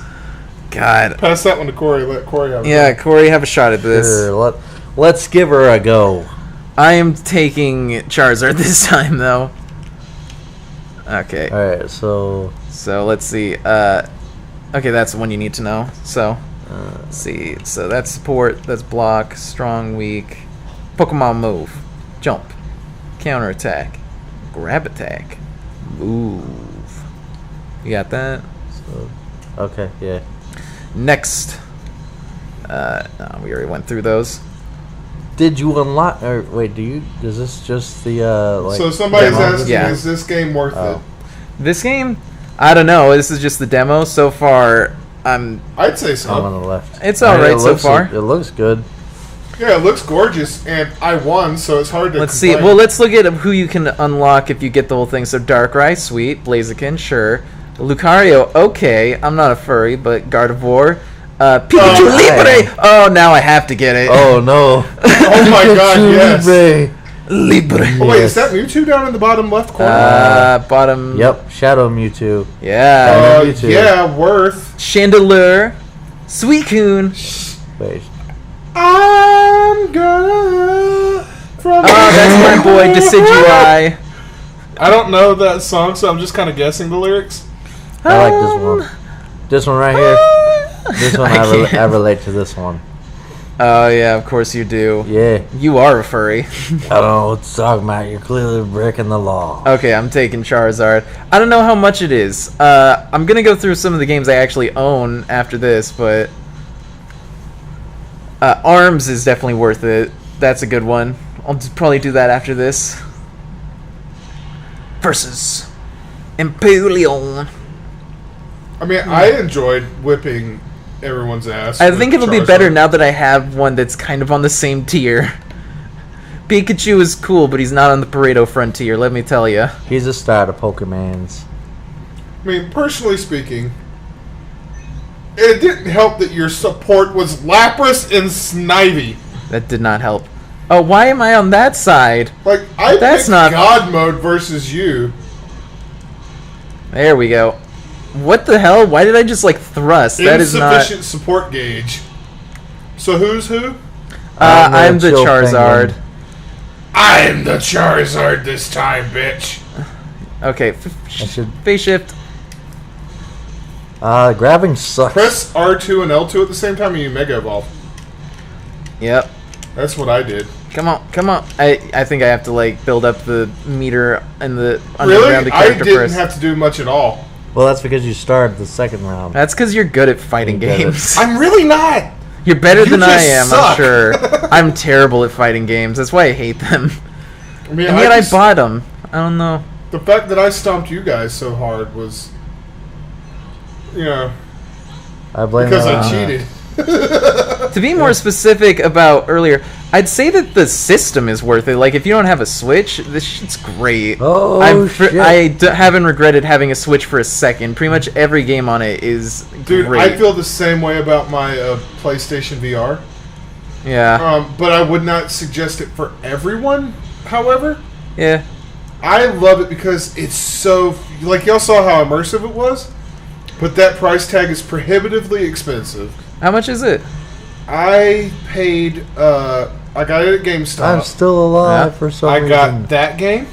God. Pass that one to Corey. Let Corey have it. Yeah, Corey, have a shot at this. sure, let's give her a go. I am taking Charizard this time, though. Okay, Alright, so... so let's see. Okay, that's the one you need to know. So, let's see. So that's support, that's block, strong, weak, Pokemon move, jump, counter attack, grab attack, move. You got that? Okay, yeah. Next. No, we already went through those. Did you unlock... Or, wait, is this just the, like... So somebody's demo? asking, Yeah. is this game worth Oh. it? This game, I don't know. This is just the demo. So far, I'd say so. I'm on the left. It's alright so far. It looks good. Yeah, it looks gorgeous, and I won, so it's hard to Let's see. complain. Well, let's look at who you can unlock if you get the whole thing. So Darkrai, sweet. Blaziken, sure. Lucario, okay. I'm not a furry, but Gardevoir. Pikachu Oh, Libre! Oh, now I have to get it. Oh, no. Oh my god, Pikachu yes. Libre. Libre. Oh, wait, Yes. is that Mewtwo down in the bottom left corner? Bottom. Yep, Shadow Mewtwo. Yeah. Mewtwo. Yeah, worth. Chandelure. Suicune. Wait. I'm gonna... From Oh, that's my boy, Decidueye. I don't know that song, so I'm just kind of guessing the lyrics. I like this one. This one right here. This one, I can't. relate to this one. Oh, yeah, of course you do. Yeah. You are a furry. I don't know what to talk about. You're clearly breaking the law. Okay, I'm taking Charizard. I don't know how much it is. I'm gonna go through some of the games I actually own after this, but... Arms is definitely worth it. That's a good one. I'll just probably do that after this. Versus Empoleon. I mean, I enjoyed whipping everyone's ass. I with think it'll be Charizard. better now that I have one that's kind of on the same tier. Pikachu is cool, but he's not on the Pareto frontier, let me tell you. He's a star to Pokemans. I mean, personally speaking, it didn't help that your support was Lapras and Snivy. That did not help. Oh, why am I on that side? Like, I That's picked not- God mode versus you. There we go. What the hell? Why did I just, like, thrust? That is not... Insufficient support gauge. So who's who? I'm the Chill Charizard. Penguin. I'm the Charizard this time, bitch. Okay, I should face shift. grabbing sucks. Press R2 and L2 at the same time and you Mega Evolve. Yep. That's what I did. Come on, come on. I think I have to, like, build up the meter and the Really? underground the I character didn't first. have to do much at all. Well, that's because you started the second round. That's because you're good at fighting You're good at- games. I'm really not. You're better You than I just am, suck. I'm sure. I'm terrible at fighting games. That's why I hate them. I mean, And yet I just- bought them. I don't know. The fact that I stomped you guys so hard was, you know, I blame because that I on, cheated. To be more specific about earlier, I'd say that the system is worth it. Like, if you don't have a Switch, this shit's great. Oh, shit. Haven't regretted having a Switch for a second. Pretty much every game on it is Dude, great. I feel the same way about my PlayStation VR. Yeah. But I would not suggest it for everyone, however. Yeah. I love it because it's so... Like, y'all saw how immersive it was? But that price tag is prohibitively expensive. How much is it? I paid... I got it at GameStop. I'm still alive Yeah. for some I reason. got that game.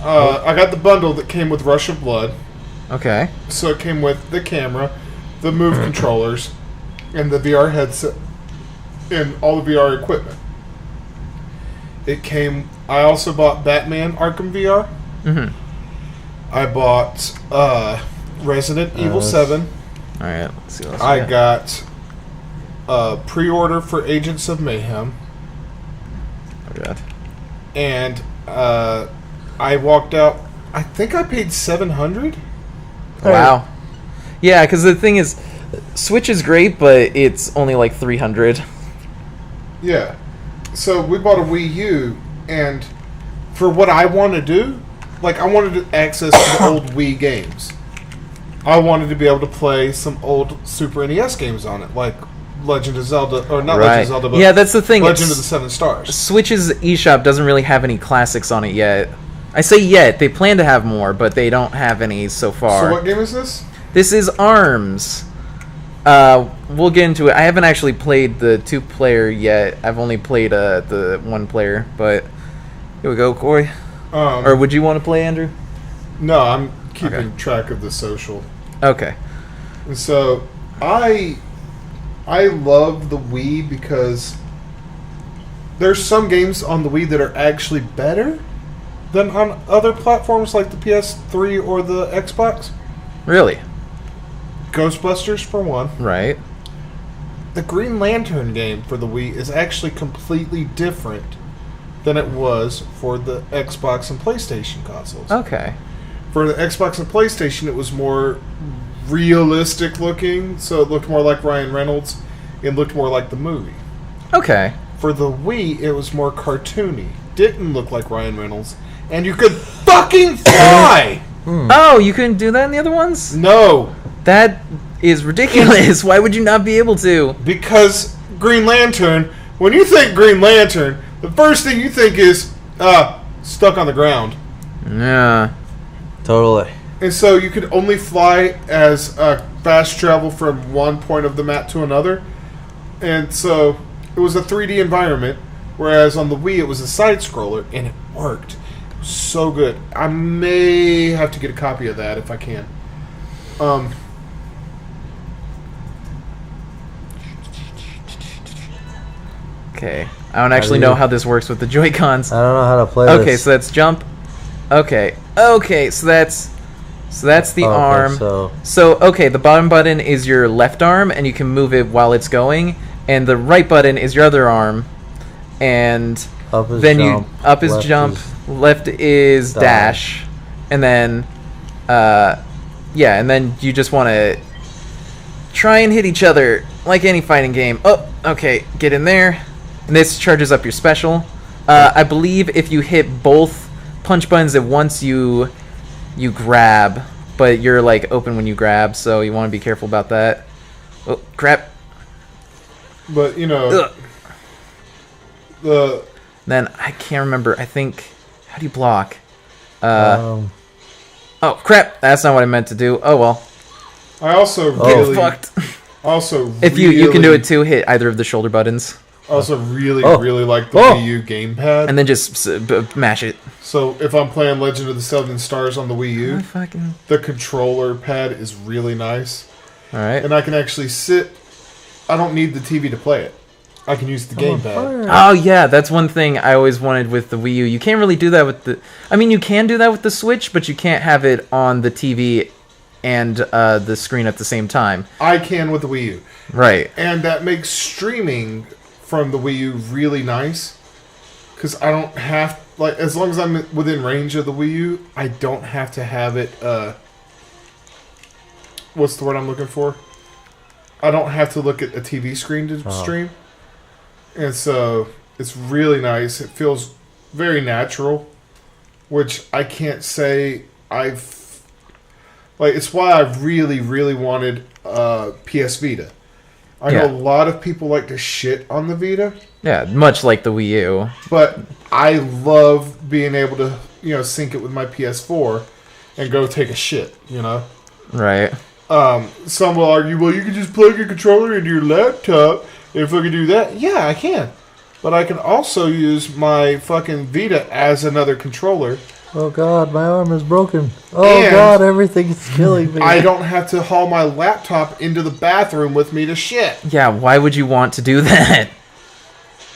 I got the bundle that came with Rush of Blood. Okay. So it came with the camera, the Move controllers, and the VR headset, and all the VR equipment. It came... I also bought Batman Arkham VR. Mm-hmm. I bought Resident Evil 7. Alright, let's see what else I we got pre-order for Agents of Mayhem. Oh, God. And I walked out... I think I paid $700? Wow. Yeah, because the thing is, Switch is great, but it's only like $300. Yeah. So we bought a Wii U, and for what I want to do, like, I wanted to access the old Wii games. I wanted to be able to play some old Super NES games on it, like Legend of Zelda, or not Legend of Zelda, but Yeah, that's the thing. Legend it's- of the Seven Stars. Switch's eShop doesn't really have any classics on it yet. I say yet. They plan to have more, but they don't have any so far. So what game is this? This is ARMS. We'll get into it. I haven't actually played the 2-player yet. I've only played the 1-player, but here we go, Corey. Or would you want to play, Andrew? No, I'm keeping Okay. track of the social. Okay. And so I love the Wii because there's some games on the Wii that are actually better than on other platforms like the PS3 or the Xbox. Really? Ghostbusters for one. Right. The Green Lantern game for the Wii is actually completely different than it was for the Xbox and PlayStation consoles. Okay. For the Xbox and PlayStation, it was more realistic looking, so it looked more like Ryan Reynolds. It looked more like the movie. Okay. For the Wii, it was more cartoony. Didn't look like Ryan Reynolds. And you could fucking fly! Oh, you couldn't do that in the other ones? No, That is ridiculous. Why would you not be able to? because Green Lantern, when you think Green Lantern, the first thing you think is, stuck on the ground. Yeah. Totally. And so you could only fly as fast travel from one point of the map to another. And so it was a 3D environment, whereas on the Wii it was a side-scroller, and it worked. It was so good. I may have to get a copy of that if I can. Okay. I don't actually know how this works with the Joy-Cons. I don't know how to play Okay, this. so that's jump. Okay. Okay, so that's the arm. So okay, the bottom button is your left arm, and you can move it while it's going, and the right button is your other arm, and up is then jump, up is left jump, is left is dash, and then yeah, and then you just want to try and hit each other like any fighting game. Oh, okay, get in there, and this charges up your special. I believe if you hit both punch buttons at once, you grab, but you're like open when you grab, so you want to be careful about that. Oh crap! But you know, then I can't remember. I think, how do you block? Oh crap! That's not what I meant to do. Oh well. I also Get really fucked. Also, if you can do it too, hit either of the shoulder buttons. Also, really like the Wii U gamepad, and then just mash it. So if I'm playing Legend of the Seven Stars on the Wii U, the controller pad is really nice. All right, and I can actually sit. I don't need the TV to play it. I can use the gamepad. Oh yeah, that's one thing I always wanted with the Wii U. You can't really do that with the. I mean, you can do that with the Switch, but you can't have it on the TV and the screen at the same time. I can with the Wii U. Right. And that makes streaming from the Wii U really nice. Because I don't have... Like, as long as I'm within range of the Wii U, I don't have to have it... what's the word I'm looking for? I don't have to look at a TV screen to stream. And so, it's really nice. It feels very natural. Which I can't say I've... Like, it's why I really, really wanted PS Vita. I know a lot of people like to shit on the Vita. Yeah, much like the Wii U. But I love being able to, you know, sync it with my PS4 and go take a shit, you know? Right. Some will argue, well, you can just plug your controller into your laptop, and if I can do that, yeah, I can. But I can also use my fucking Vita as another controller. Oh god, my arm is broken. Oh god, everything's killing me. I don't have to haul my laptop into the bathroom with me to shit. Yeah, why would you want to do that?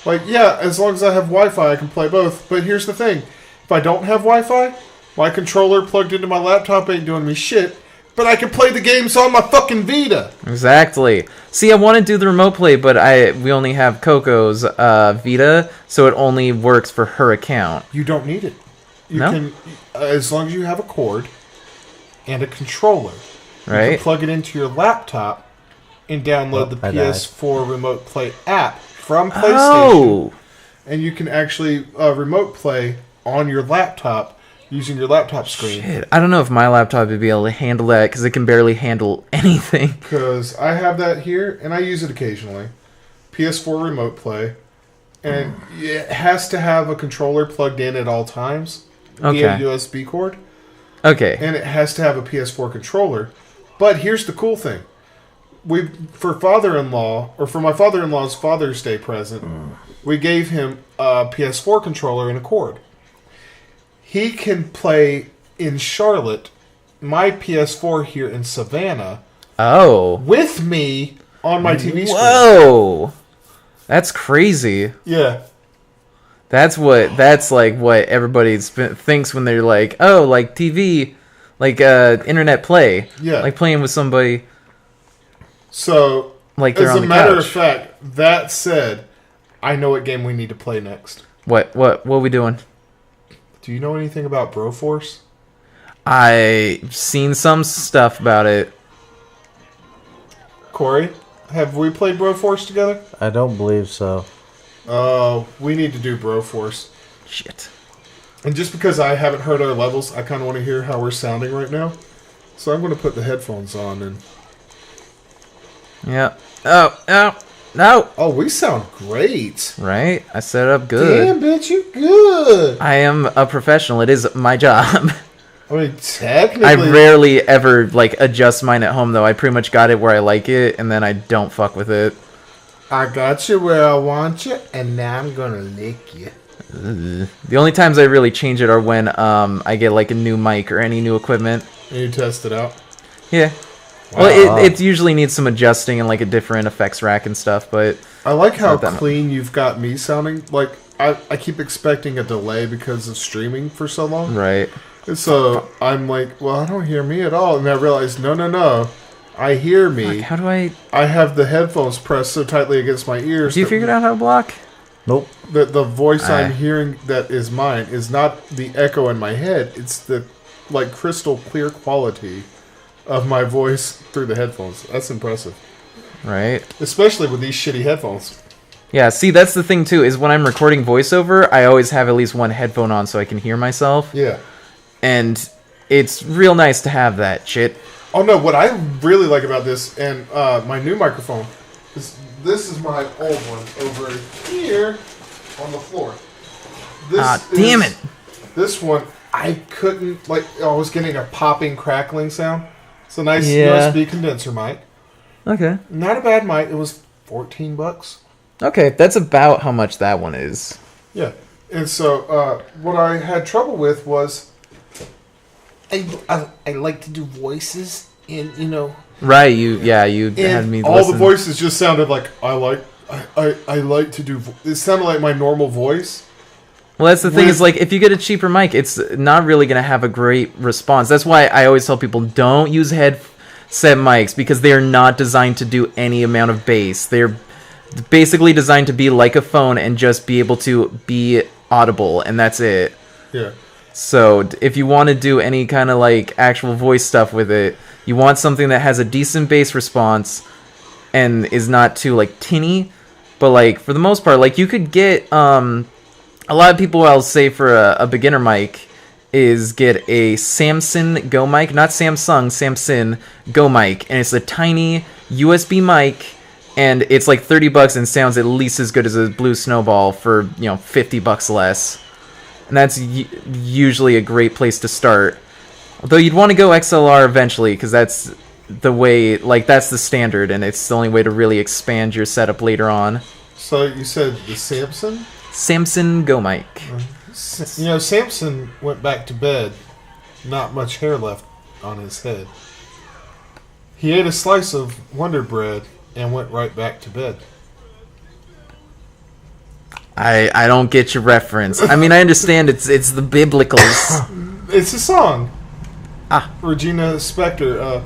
Like, yeah, as long as I have Wi-Fi, I can play both. But here's the thing. If I don't have Wi-Fi, my controller plugged into my laptop ain't doing me shit. But I can play the games on my fucking Vita. Exactly. See, I want to do the remote play, but we only have Coco's Vita, so it only works for her account. You don't need it. You can, as long as you have a cord and a controller, you can plug it into your laptop and download the PS4 Remote Play app from PlayStation. And you can actually remote play on your laptop using your laptop screen. Shit, I don't know if my laptop would be able to handle that because it can barely handle anything. Because I have that here and I use it occasionally. PS4 Remote Play. And it has to have a controller plugged in at all times. Via USB cord. Okay. And it has to have a PS4 controller. But here's the cool thing. For my father-in-law's Father's Day present, we gave him a PS4 controller and a cord. He can play in Charlotte, my PS4 here in Savannah, with me on my TV screen. Whoa! That's crazy. Yeah. That's like what everybody thinks when they're like, oh, like TV, like internet play. Yeah. Like playing with somebody. So, like they're as on the a matter couch. of fact, that said, I know what game we need to play next. What are we doing? Do you know anything about Broforce? I've seen some stuff about it. Corey, have we played Broforce together? I don't believe so. Oh, we need to do Broforce. Shit. And just because I haven't heard our levels, I kind of want to hear how we're sounding right now. So I'm going to put the headphones on and... Yeah. Oh, no. Oh, we sound great. Right? I set it up good. Damn, bitch, you good. I am a professional. It is my job. I mean, technically... I rarely ever, like, adjust mine at home, though. I pretty much got it where I like it, and then I don't fuck with it. I got you where I want you, and now I'm gonna lick you. The only times I really change it are when I get, like, a new mic or any new equipment. And you test it out? Yeah. Well, it usually needs some adjusting and like a different effects rack and stuff, but I like how not that clean you've got me sounding. Like, I keep expecting a delay because of streaming for so long. right. And so I'm like, well, I don't hear me at all. And I realize, no. I hear me. Fuck, how do I have the headphones pressed so tightly against my ears. Do you figure out how to block? Nope. The voice I'm Aye. hearing that is mine is not the echo in my head. It's the like crystal clear quality of my voice through the headphones. That's impressive. Right. Especially with these shitty headphones. Yeah, see, that's the thing too, is when I'm recording voiceover, I always have at least one headphone on so I can hear myself. Yeah. And it's real nice to have that shit. Oh no, what I really like about this and my new microphone is this is my old one over here on the floor. Damn it. This one I couldn't I was getting a popping crackling sound. It's a nice Yeah. USB condenser mic. Okay. Not a bad mic. It was $14. Okay, that's about how much that one is. Yeah. And so what I had trouble with was I like to do voices and Right, you had and me all listen. the voices just sounded like I like to do it sounded like my normal voice. Well, that's the thing with- is, like, if you get a cheaper mic, it's not really going to have a great response. That's why I always tell people, don't use headset mics, because they are not designed to do any amount of bass. They're basically designed to be like a phone and just be able to be audible, and that's it. Yeah. So if you want to do any kind of like actual voice stuff with it, you want something that has a decent bass response and is not too like tinny. But like for the most part, like you could get a lot of people, I'll say for a beginner mic, is get a Samson Go mic, not Samsung, Samson Go mic, and it's a tiny USB mic, and it's like $30 and sounds at least as good as a Blue Snowball for $50 less. And that's usually a great place to start. Although you'd want to go XLR eventually, because that's the way, like that's the standard, and it's the only way to really expand your setup later on. So you said the Samson? Samson Go mic. Samson went back to bed. Not much hair left on his head. He ate a slice of Wonder Bread and went right back to bed. I don't get your reference. I mean, I understand it's the biblicals. It's a song. Ah. Regina Spektor.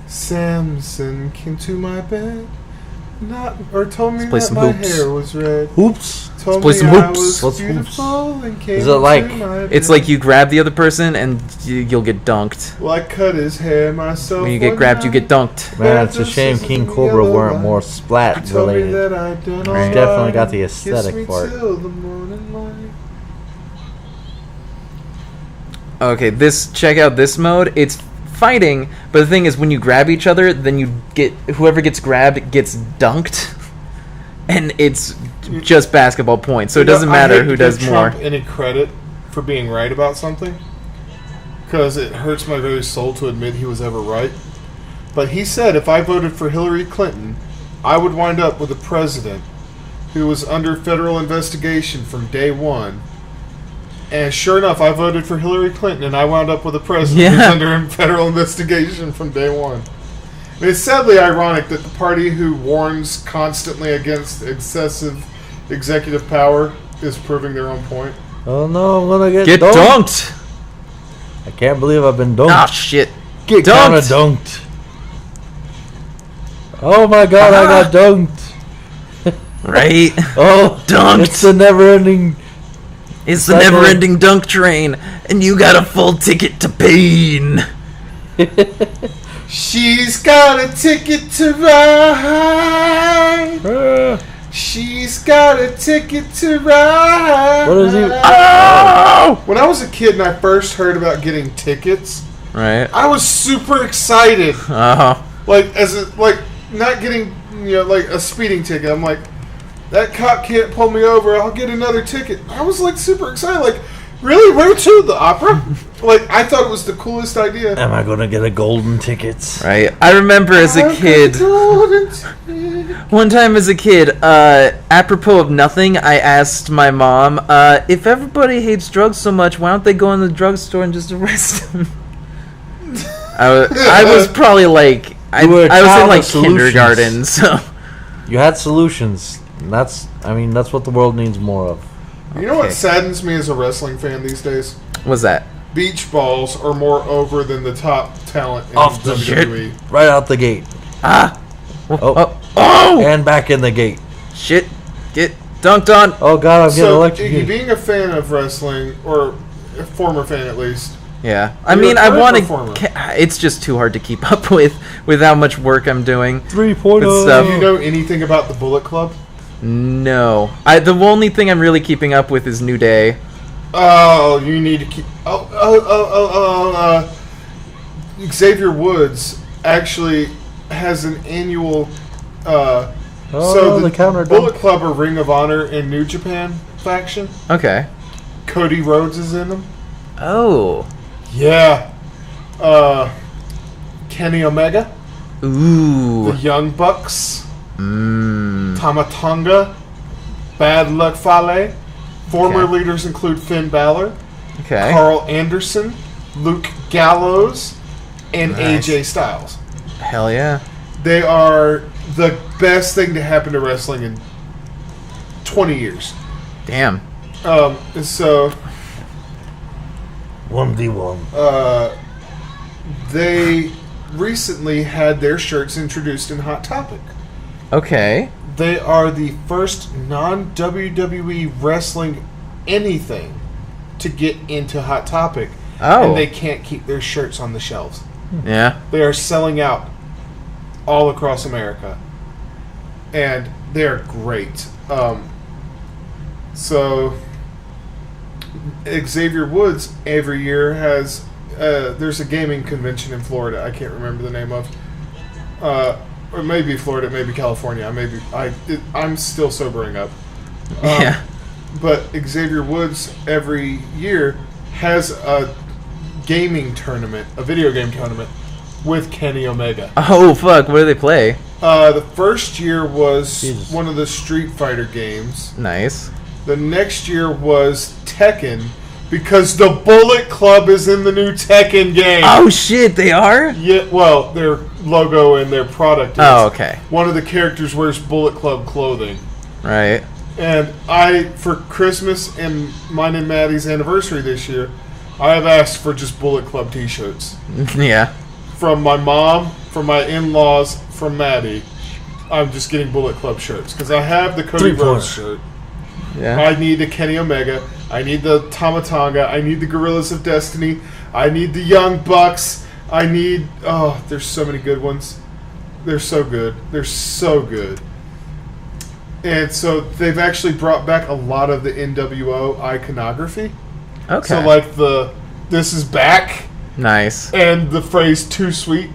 Samson came to my bed, told me play that some my hoops. hair was red. Hoops. Told play me some I hoops. was What's beautiful and came Is it like- to my It's bed. like you grab the other person and you'll get dunked. Well, I cut his hair myself. When you get one grabbed, you night. get dunked. Man, it's a shame King Cobra weren't more splat Told me related. that I'd done Right. alright. Definitely got the Kiss aesthetic me for it. till the morning light. Okay, check out this mode. It's fighting, but the thing is, when you grab each other, then whoever gets grabbed gets dunked, and it's just basketball points. So it doesn't I matter hate who to does give more. Trump any credit for being right about something, because it hurts my very soul to admit he was ever right. But he said if I voted for Hillary Clinton, I would wind up with a president who was under federal investigation from day one. And sure enough, I voted for Hillary Clinton, and I wound up with a president who's Yeah. under federal investigation from day one. I mean, it's sadly ironic that the party who warns constantly against excessive executive power is proving their own point. Oh no, I'm gonna Get dunked. dunked! I can't believe I've been dunked. Ah, shit. Get kinda dunked. dunked. Oh my god, I got dunked. Right? Oh, Dunked. It's a never-ending. It's the Cycle. never-ending dunk train, and you got a full ticket to pain. She's got a ticket to ride. She's got a ticket to ride. What is he? Oh! When I was a kid and I first heard about getting tickets, Right. I was super excited. Oh. Not getting like a speeding ticket. I'm like, that cop can't pull me over. I'll get another ticket. I was like super excited. Like, really? Where to? The opera? Like, I thought it was the coolest idea. Am I gonna get a golden ticket? Right. I remember as a kid, one time as a kid, apropos of nothing, I asked my mom, if everybody hates drugs so much, why don't they go in the drugstore and just arrest them? I was probably like I You were a was in child like of solutions. kindergarten, so You had solutions. And that's what the world needs more of. You know what Okay. saddens me as a wrestling fan these days? what's that? Beach balls are more over than the top talent in Off the WWE. Right out the gate. Ah! Oh. Oh! And back in the gate. Shit! Get dunked on! Oh god, I'm getting So, Iggy, electrocuted. being a fan of wrestling, or a former fan at least, Yeah, I You're mean, a I current want performer. to. It's just too hard to keep up with how much work I'm doing. 3.0. Good stuff. do you know anything about the Bullet Club? No, the only thing I'm really keeping up with is New Day. Oh, you need to keep. Xavier Woods actually has an annual. So the counter Bullet dunk. Club are Ring of Honor and New Japan faction. Okay. Cody Rhodes is in them. Oh. Yeah. Kenny Omega, Ooh. the Young Bucks, Mmm. Tamatonga, Bad Luck Fale. Former Okay. leaders include Finn Balor, Okay. Carl Anderson, Luke Gallows, and Nice. AJ Styles. Hell yeah. They are the best thing to happen to wrestling in 20 years. Damn. So 1v1. they recently had their shirts introduced in Hot Topic. Okay. They are the first non-WWE wrestling anything to get into Hot Topic. Oh. And they can't keep their shirts on the shelves. Yeah. They are selling out all across America. And they're great. So Xavier Woods every year has there's a gaming convention in Florida. I can't remember the name of. Or maybe Florida, maybe California. I'm still sobering up. Yeah. But Xavier Woods every year has a gaming tournament, a video game tournament with Kenny Omega. Oh fuck! What do they play? The first year was Jesus. one of the Street Fighter games. Nice. The next year was Tekken, because the Bullet Club is in the new Tekken game. Oh shit! They are. Yeah, well, their logo and their product is. Oh okay. One of the characters wears Bullet Club clothing. Right. And for Christmas and mine and Maddie's anniversary this year, I have asked for just Bullet Club t-shirts. Yeah. From my mom, from my in-laws, from Maddie. I'm just getting Bullet Club shirts. Because I have the Cody 3-pointer. Rhodes shirt. Yeah. I need the Kenny Omega. I need the Tamatonga. I need the Gorillas of Destiny. I need the Young Bucks. I need... Oh, there's so many good ones. They're so good. They're so good. And so they've actually brought back a lot of the NWO iconography. Okay. So like this is back, Nice. and the phrase "too sweet"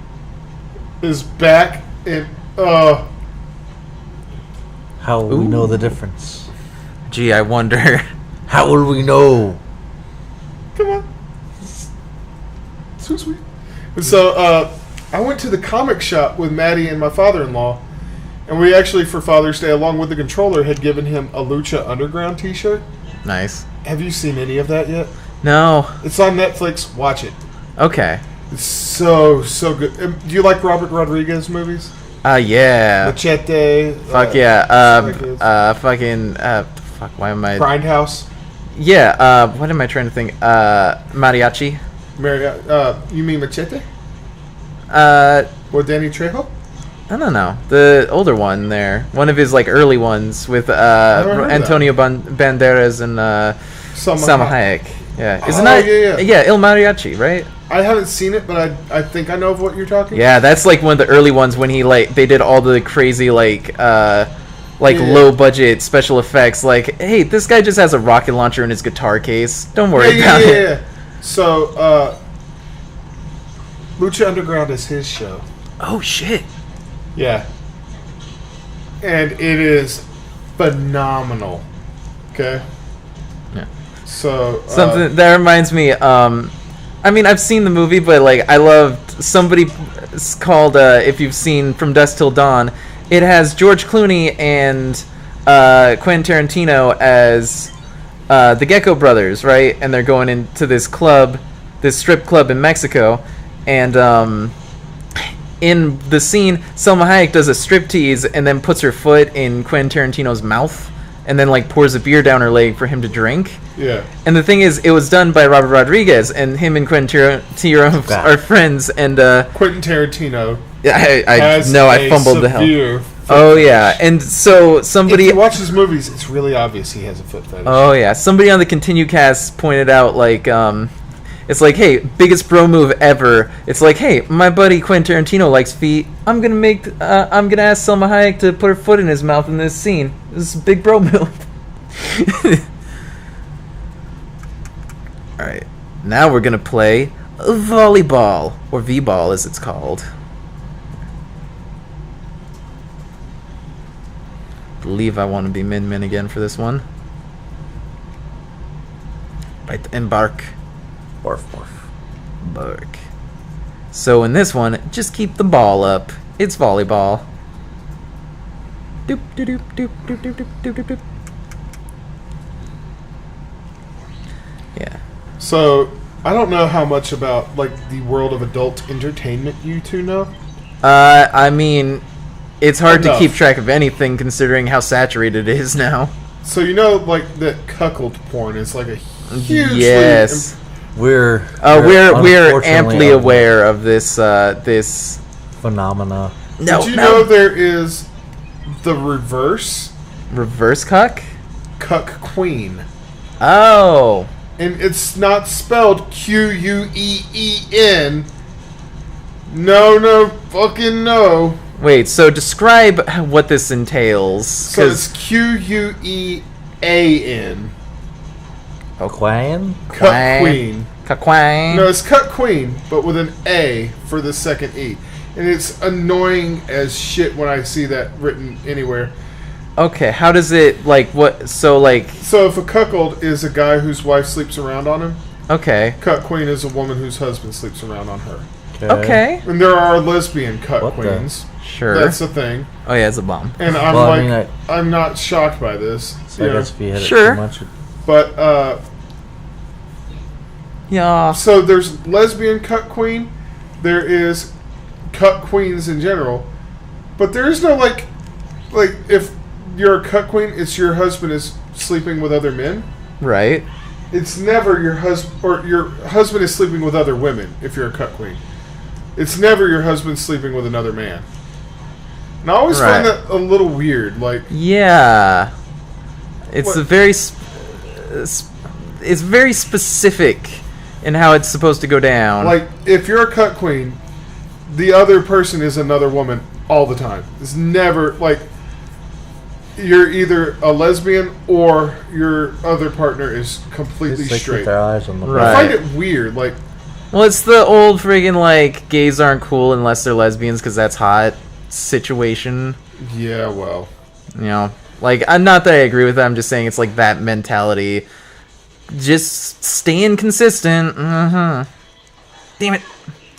is back, and How will we Ooh. know the difference? Gee, I wonder. How will we know? come on, too sweet. And so I went to the comic shop with Maddie and my father-in-law, and we actually for Father's Day, along with the controller, had given him a Lucha Underground T-shirt. Nice. Have you seen any of that yet? No. It's on Netflix. Watch it. Okay. It's so good. Do you like Robert Rodriguez movies? Yeah. Machete. Fuck yeah. Rodriguez. Fuck. Why am I? Grindhouse. Yeah. What am I trying to think? Mariachi. You mean Machete? I Or Danny Trejo? don't know. The older one there. One of his like early ones with never heard of Antonio Banderas and Salma Hayek. Yeah. Isn't Oh, that? yeah. Yeah. Il Mariachi, right? I haven't seen it, but I think I know of what you're talking. Yeah, that's like one of the early ones when they did all the crazy Yeah. low budget special effects. Like, hey, this guy just has a rocket launcher in his guitar case. Don't worry about it. Yeah. So, Lucha Underground is his show. Oh shit. Yeah. And it is phenomenal. Okay. Yeah. So Something that reminds me. I mean, I've seen the movie, but like, I loved somebody. It's called if you've seen From Dusk Till Dawn. It has George Clooney and Quentin Tarantino as the Gecko Brothers, right? And they're going into this club, this strip club in Mexico, and in the scene, Selma Hayek does a striptease and then puts her foot in Quentin Tarantino's mouth and then like pours a beer down her leg for him to drink. Yeah. And the thing is, it was done by Robert Rodriguez, and him and Quentin Tarantino are friends. And Quentin Tarantino. I fumbled the hell. Oh yeah, and so somebody. If you watch his movies, it's really obvious he has a foot fetish. Oh yeah, somebody on the Continue cast pointed out like it's like, hey, biggest bro move ever. It's like, hey, my buddy Quentin Tarantino likes feet. I'm gonna ask Selma Hayek to put her foot in his mouth in this scene. This is a big bro move. All right, now we're gonna play volleyball, or V-ball as it's called. Believe I want to be Min again for this one. Right, embark. Barf, barf. Bark. So in this one, just keep the ball up. It's volleyball. Doop doop doop doop doop doop doop doop doop. Yeah. So I don't know how much about like the world of adult entertainment you two know. I mean, it's hard Enough. to keep track of anything considering how saturated it is now. So you know, like that cuckold porn is like a hugely Yes. We're amply aware of this this phenomena. No, Did you know there is the reverse reverse cuck? cuck queen, Oh. and it's not spelled Queen. No, fucking no. Wait, so describe what this entails. So it's Quean. Quang? Cuck queen. Quang. No, it's cuck queen, but with an A for the second E. And it's annoying as shit when I see that written anywhere. Okay, how does it, like, what, so, like... So if a cuckold is a guy whose wife sleeps around on him, Okay. cuck queen is a woman whose husband sleeps around on her. Okay. And there are lesbian cuck What the- queens. Sure. That's the thing. Oh, yeah, it's a bomb. And I'm Well, I like, mean, I'm not shocked by this. So I guess if you hit Sure. it too much, But, Yeah. so there's lesbian cuck queen. There is cuck queens in general. But there is no, like if you're a cuck queen, it's your husband is sleeping with other men. Right. It's never your husband, or your husband is sleeping with other women if you're a cuck queen. It's never your husband sleeping with another man. And I always find Right. that a little weird. Like, Yeah. It's What? a very... it's very specific in how it's supposed to go down. like if you're a cuck queen, the other person is another woman all the time. It's never like you're either a lesbian or your other partner is completely they keep straight. their eyes on the Right. I find it weird. Like, Well, it's the old friggin' like gays aren't cool unless they're lesbians because that's hot situation. yeah, well, You know, like I'm not that I agree with that. I'm just saying it's like that mentality. Just staying consistent. Damn it!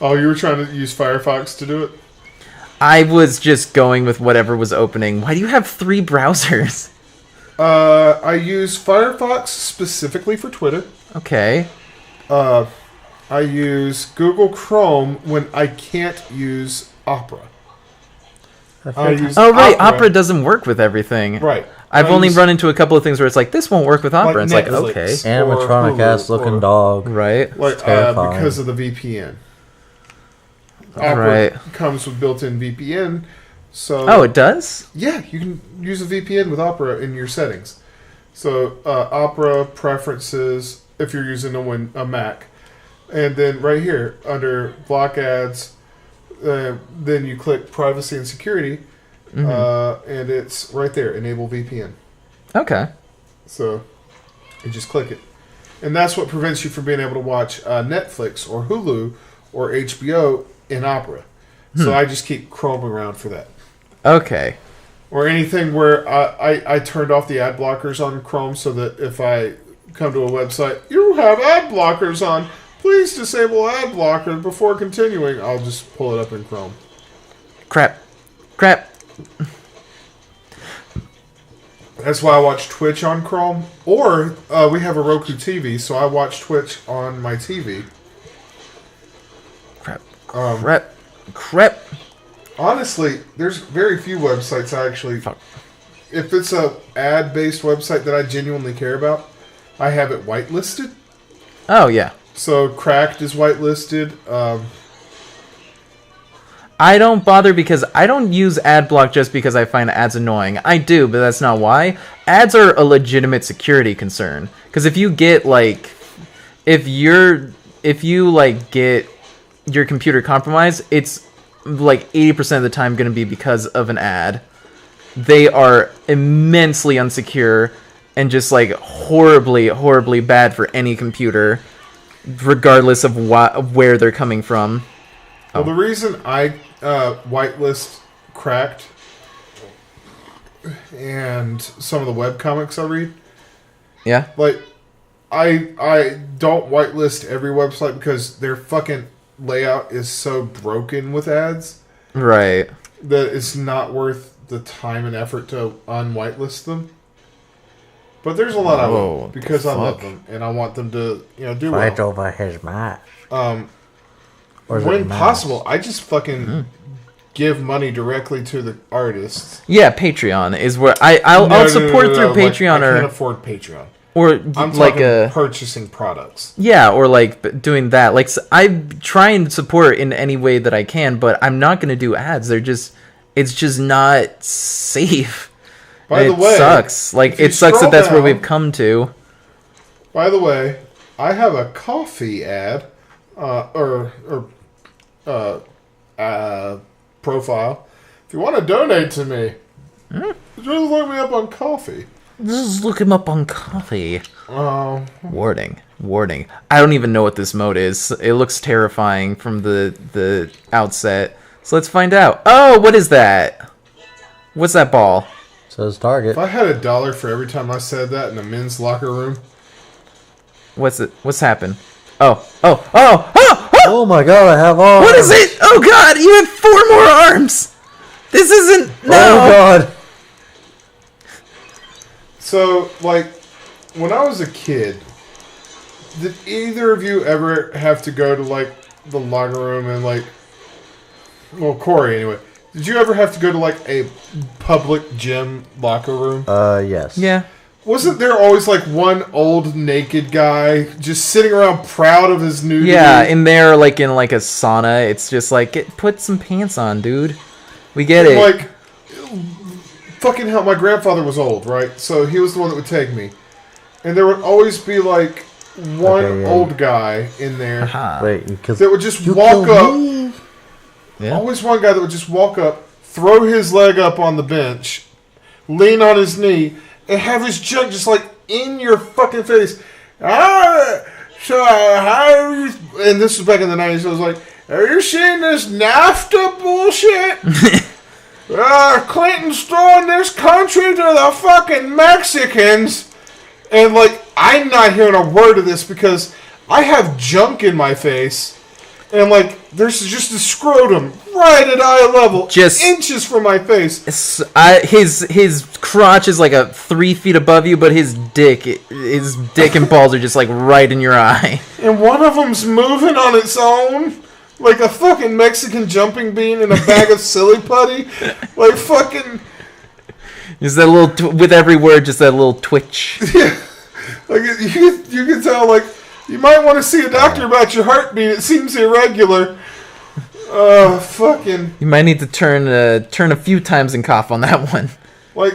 oh, you were trying to use Firefox to do it. I was just going with whatever was opening. Why do you have 3 browsers? I use Firefox specifically for Twitter. Okay. I use Google Chrome when I can't use Opera. I use Oh right, Opera doesn't work with everything. Right. I've I only use- run into a couple of things where it's like this won't work with Opera. Like It's like Netflix. okay, animatronic ass Or looking Hulu, dog. right, Like terrifying. because of the VPN. Opera right. comes with built-in VPN, so Oh, it does. yeah, you can use a VPN with Opera in your settings. So Opera preferences if you're using a Mac, and then right here under block ads, then you click privacy and security, and it's right there, enable VPN. Okay. So you just click it, and that's what prevents you from being able to watch Netflix or Hulu or HBO in Opera. So I just keep Chrome around for that. Okay. Or anything where I turned off the ad blockers on Chrome so that if I come to a website, you have ad blockers on, please disable ad blocker before continuing, I'll just pull it up in Chrome. Crap. That's why I watch Twitch on Chrome. Or we have a Roku TV, so I watch Twitch on my TV. Crap. Um, Crap. Honestly, there's very few websites I actually... If it's a ad-based website that I genuinely care about, I have it whitelisted. Oh, yeah. So, Cracked is whitelisted. I don't bother because I don't use ad block just because I find ads annoying. I do, but that's not why. Ads are a legitimate security concern. Because if you get, like... If you, like, get your computer compromised, it's, like, 80% of the time going to be because of an ad. They are immensely unsecure and just, like, horribly, horribly bad for any computer, regardless of where they're coming from. Well, the reason I whitelist Cracked and some of the webcomics I read, Yeah? like, I don't whitelist every website because their fucking layout is so broken with ads Right. that it's not worth the time and effort to unwhitelist them. But there's a lot I Whoa, will because I love fuck? them and I want them to, do Fight well. over his match. Or is it When mask? possible, I just fucking give money directly to the artists. Yeah, Patreon is where I'll support through Patreon I can't or afford Patreon. I'm like talking purchasing products. yeah, or like doing that. Like I try and support in any way that I can, but I'm not going to do ads. It's just not safe. By the it way, sucks. Like if you it sucks that that's where scroll down- we've come to. By the way, I have a coffee ad, profile. If you want to donate to me, just look me up on coffee. Just look him up on coffee. Oh, Warning. I don't even know what this mode is. It looks terrifying from the outset. So let's find out. Oh, what is that? What's that ball? Says target. if I had $1 for every time I said that in a men's locker room, What's it? What's happened? Oh! Oh my god, I have all. What is it? Oh god, you have 4 more arms! This isn't... No! Oh god. so like when I was a kid, did either of you ever have to go to like the locker room and like, well, Corey anyway, did you ever have to go to like a public gym locker room? Yes. Yeah. Wasn't there always like one old naked guy just sitting around proud of his nudity? Yeah, in there, like in like a sauna, it's just like, put some pants on, dude. We get it. Like, fucking hell, my grandfather was old, right? So he was the one that would take me. And there would always be like one Okay, yeah. old guy in there Wait, because that would just walk up. Yeah. Always one guy that would just walk up, throw his leg up on the bench, lean on his knee, and have his junk just like in your fucking face. And this was back in the 90s. I was like, are you seeing this NAFTA bullshit? Clinton's throwing this country to the fucking Mexicans. And like, I'm not hearing a word of this because I have junk in my face. And like, there's just a scrotum right at eye level, Just- inches from my face. His crotch is like 3 feet above you, but his dick and balls are just like right in your eye. And one of them's moving on its own, like a fucking Mexican jumping bean in a bag of silly putty. Like fucking, Just that little, with every word, just that little twitch. like you can tell, like, you might want to see a doctor about your heartbeat. It seems irregular. Fucking, You might need to turn a few times and cough on that one. like.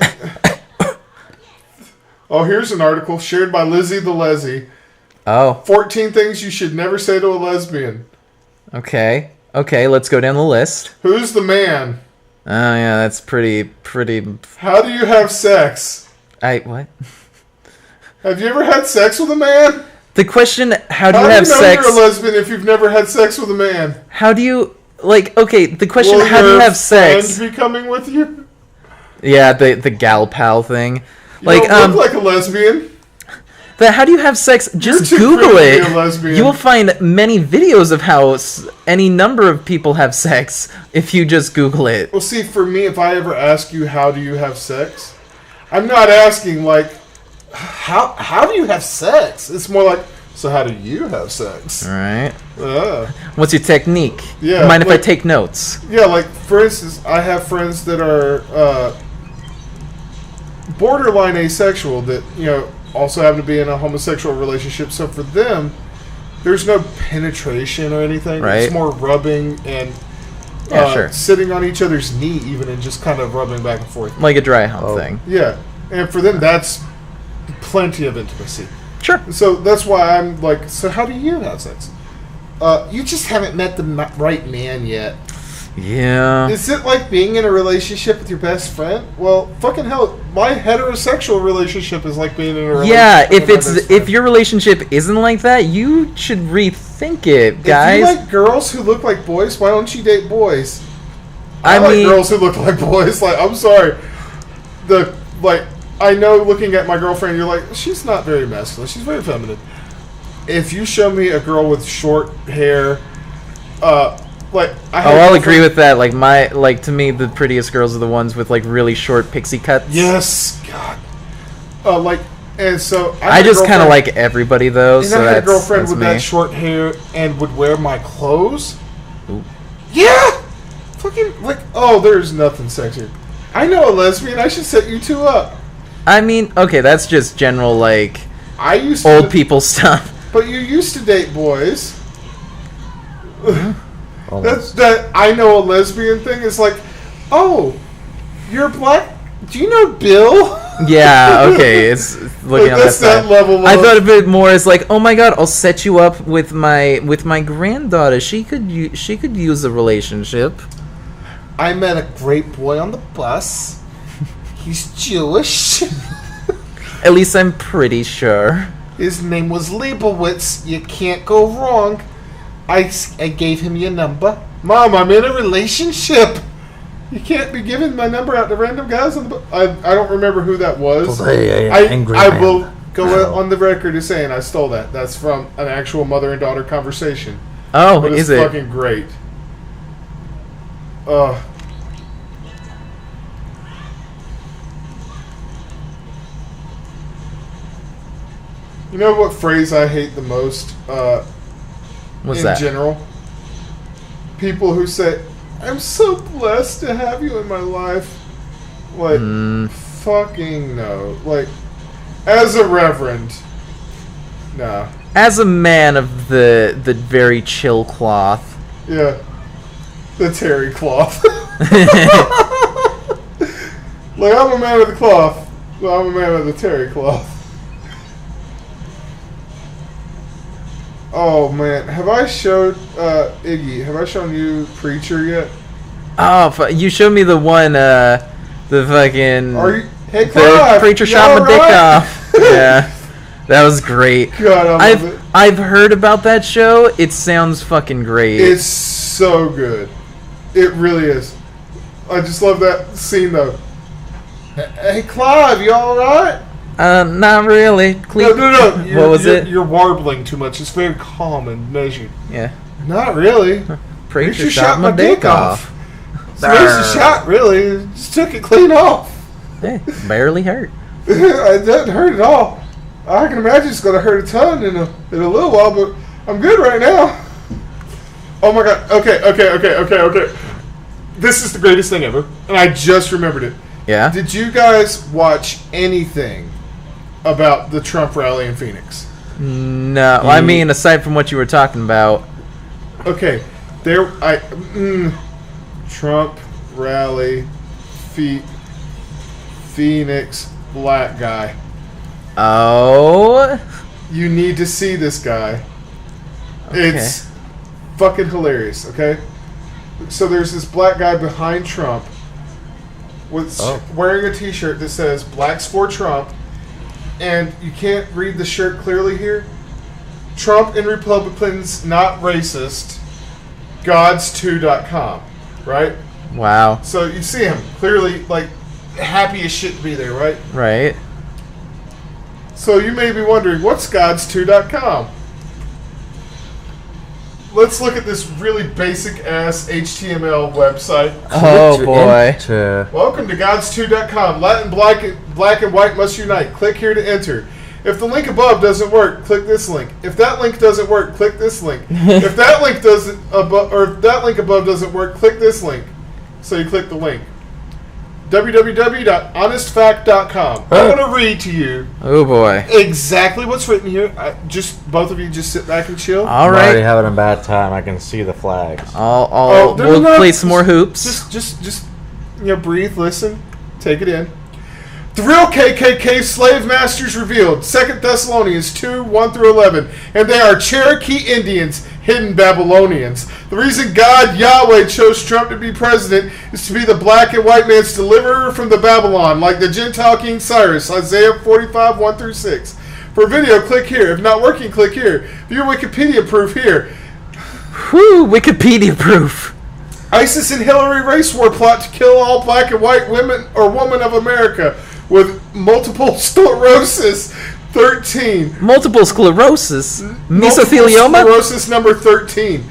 Oh, here's an article shared by Lizzie the Leslie. Oh, 14 things you should never say to a lesbian. okay, let's go down the list. Who's the man? Oh yeah, that's pretty. How do you have sex? What? Have you ever had sex with a man? The question, how do How you do have you know sex? you're a lesbian if you've never had sex with a man? How do you, like, okay, the question, Will how do you your have sex? friend be coming with you? Yeah, the gal pal thing. You Like, don't look like a lesbian. how do you have sex? Just You're too Google pretty to it. be a lesbian. You will find many videos of how any number of people have sex if you just Google it. Well, see, for me, if I ever ask you how do you have sex, I'm not asking like how do you have sex. It's more like, So how do you have sex? All right. Uh, What's your technique? Yeah, Mind if I like- take notes? yeah, like for instance, I have friends that are borderline asexual that also happen to be in a homosexual relationship. So for them, there's no penetration or anything. Right. It's more rubbing and Yeah, sure. sitting on each other's knee, even, and just kind of rubbing back and forth. Like a dry hump thing. Yeah, and for them, that's plenty of intimacy. Sure. So that's why I'm like, so how do you have sex? You just haven't met the right man yet. Yeah. Is it like being in a relationship with your best friend? Well, fucking hell, my heterosexual relationship is like being in a relationship Yeah, with if my it's best friend. if your relationship isn't like that, you should rethink it, guys. If you like girls who look like boys, why don't you date boys? I like mean- girls who look like boys. Like, I'm sorry. I know looking at my girlfriend, you're like, she's not very masculine. She's very feminine. If you show me a girl with short hair, I'll agree with that. Like to me, the prettiest girls are the ones with like really short pixie cuts. Yes, God. And so I had a just kind of girlfriend- like everybody though. And So I had a that's girlfriend that's with me. that short hair and would wear my clothes. Ooh. Yeah, fucking there's nothing sexier. I know a lesbian. I should set you two up. I mean, okay, that's just general like I used old to, people stuff. but you used to date boys. Almost. That I know a lesbian thing is like, oh, you're black. Do you know Bill? Yeah, okay, it's looking at That's that that level. I of- thought of it more as like, oh my god, I'll set you up with my granddaughter. She could use a relationship. I met a great boy on the bus. He's Jewish. At least I'm pretty sure. His name was Leibowitz. You can't go wrong. I gave him your number. Mom, I'm in a relationship. You can't be giving my number out to random guys on the bus. I don't remember who that was. Angry I man. will go on the record as saying I stole that. That's from an actual mother and daughter conversation. Oh, But it's is it? fucking great. You know what phrase I hate the most What's in that? general? People who say, I'm so blessed to have you in my life. Like, fucking no. Like, as a reverend, nah. As a man of the very chill cloth. Yeah. The terry cloth. Like, I'm a man of the cloth, but I'm a man of the terry cloth. Oh, man. Have I showed, Iggy, have I shown you Preacher yet? Oh, you showed me the one, the fucking... Are you... Hey, the Clive! preacher you shot my dick alright? off. Yeah. That was great. God, I love it. I've heard about that show. It sounds fucking great. It's so good. It really is. I just love that scene, though. Hey, Clive, you alright? Not really. No. What was it? You're warbling too much. It's very calm and measured. Yeah. Not really. Preacher shot my dick off. So there's a shot, really. Just took it clean off. Hey, barely hurt. It doesn't hurt at all. I can imagine it's going to hurt a ton in a little while, but I'm good right now. Oh my god. Okay. This is the greatest thing ever, and I just remembered it. Yeah? Did you guys watch anything about the Trump rally in Phoenix? No. I mean, aside from what you were talking about. Okay, Trump rally, Phoenix, black guy. Oh? You need to see this guy. It's fucking hilarious, okay? So there's this black guy behind Trump with wearing a t-shirt that says Blacks for Trump, and you can't read the shirt clearly here. Trump and Republicans not racist. Gods2.com, right? Wow. So you see him clearly like happy as shit to be there, right? Right. So you may be wondering, what's Gods2.com? Let's look at this really basic ass HTML website. Oh boy. Welcome to Gods2.com. Latin, black and white must unite. Click here to enter. If the link above doesn't work, click this link. If that link doesn't work, click this link. If that link doesn't if that link above doesn't work, click this link. So you click the link. www.honestfact.com. I'm going to read to you. Oh boy. Exactly what's written here. Both of you just sit back and chill. All I'm right. already having a bad time. I can see the flags. We'll play some more hoops. Just breathe, listen, take it in. The real KKK slave masters revealed. 2 Thessalonians 2, 1-11. And they are Cherokee Indians, hidden Babylonians. The reason God, Yahweh, chose Trump to be president is to be the black and white man's deliverer from the Babylon, like the Gentile King Cyrus, Isaiah 45, 1-6. For video, click here. If not working, click here. View Wikipedia proof here. Whew, Wikipedia proof. ISIS and Hillary race war plot to kill all black and white women or women of America with multiple sclerosis. 13. Multiple sclerosis? Multiple Mesothelioma? sclerosis number 13.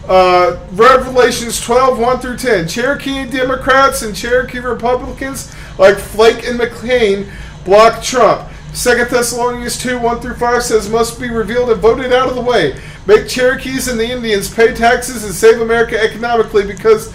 Revelations 12, 1-10. Cherokee Democrats and Cherokee Republicans like Flake and McCain block Trump. 2 Thessalonians 2, 1-5 says must be revealed and voted out of the way. Make Cherokees and the Indians pay taxes and save America economically because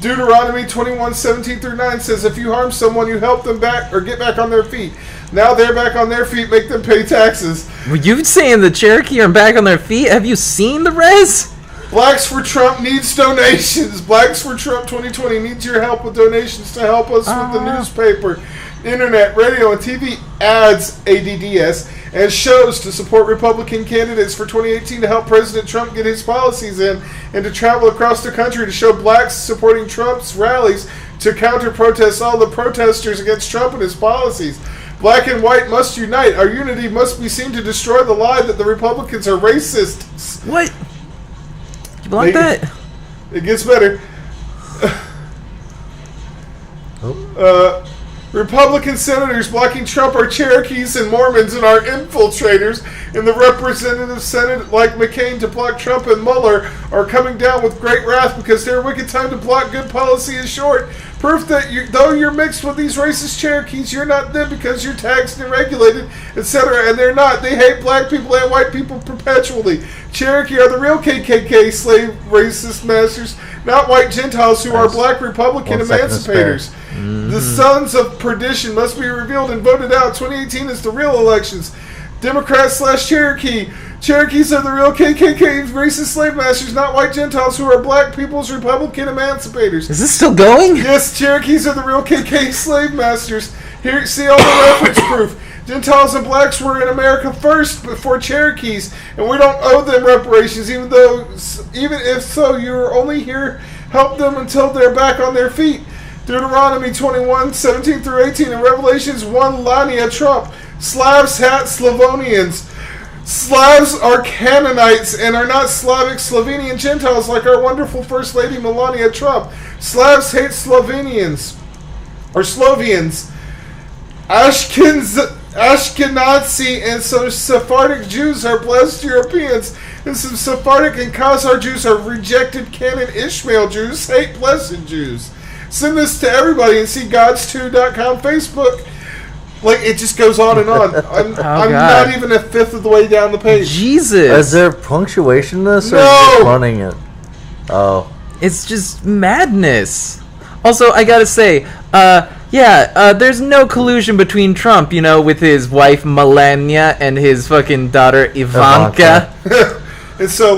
Deuteronomy 21, 17-9 says if you harm someone, you help them back or get back on their feet. Now they're back on their feet, make them pay taxes. Were you saying the Cherokee are back on their feet? Have you seen the res? Blacks for Trump needs donations. Blacks for Trump 2020 needs your help with donations to help us with the newspaper, internet, radio, and TV ads, ADDS, and shows to support Republican candidates for 2018 to help President Trump get his policies in and to travel across the country to show blacks supporting Trump's rallies to counter-protest all the protesters against Trump and his policies. Black and white must unite. Our unity must be seen to destroy the lie that the Republicans are racists. What? You blocked that? It gets better. Republican senators blocking Trump are Cherokees and Mormons and are infiltrators in the representative Senate like McCain to block Trump and Mueller are coming down with great wrath because their wicked time to block good policy is short. Proof that though you're mixed with these racist Cherokees, you're not them because you're taxed and regulated, etc. And they're not. They hate black people and white people perpetually. Cherokee are the real KKK slave racist masters, not white Gentiles who are black Republican emancipators. The sons of perdition must be revealed and voted out. 2018 is the real elections. Democrat/Cherokee. Cherokees are the real KKK racist slave masters, not white Gentiles who are black people's Republican emancipators. Is this still going? Yes, Cherokees are the real KKK slave masters. Here, see all the reference proof. Gentiles and blacks were in America first before Cherokees, and we don't owe them reparations, even if so, you are only here help them until they're back on their feet. Deuteronomy 21, 17-18, and Revelations 1, Lania Trump. Slavs hate Slavonians. Slavs are Canaanites and are not Slavic Slovenian Gentiles like our wonderful First Lady Melania Trump. Slavs hate Slovenians. Or Slovians. Ashkenazi and some Sephardic Jews are blessed Europeans, and some Sephardic and Khazar Jews are rejected Canaan Ishmael Jews, hate blessed Jews. Send this to everybody and see gods2.com Facebook. Like, it just goes on and on. I'm not even a fifth of the way down the page. Jesus. Is there punctuation in this? Or No! is it just running it? Oh. It's just madness. Also, I gotta say, there's no collusion between Trump, with his wife Melania and his fucking daughter Ivanka. And so,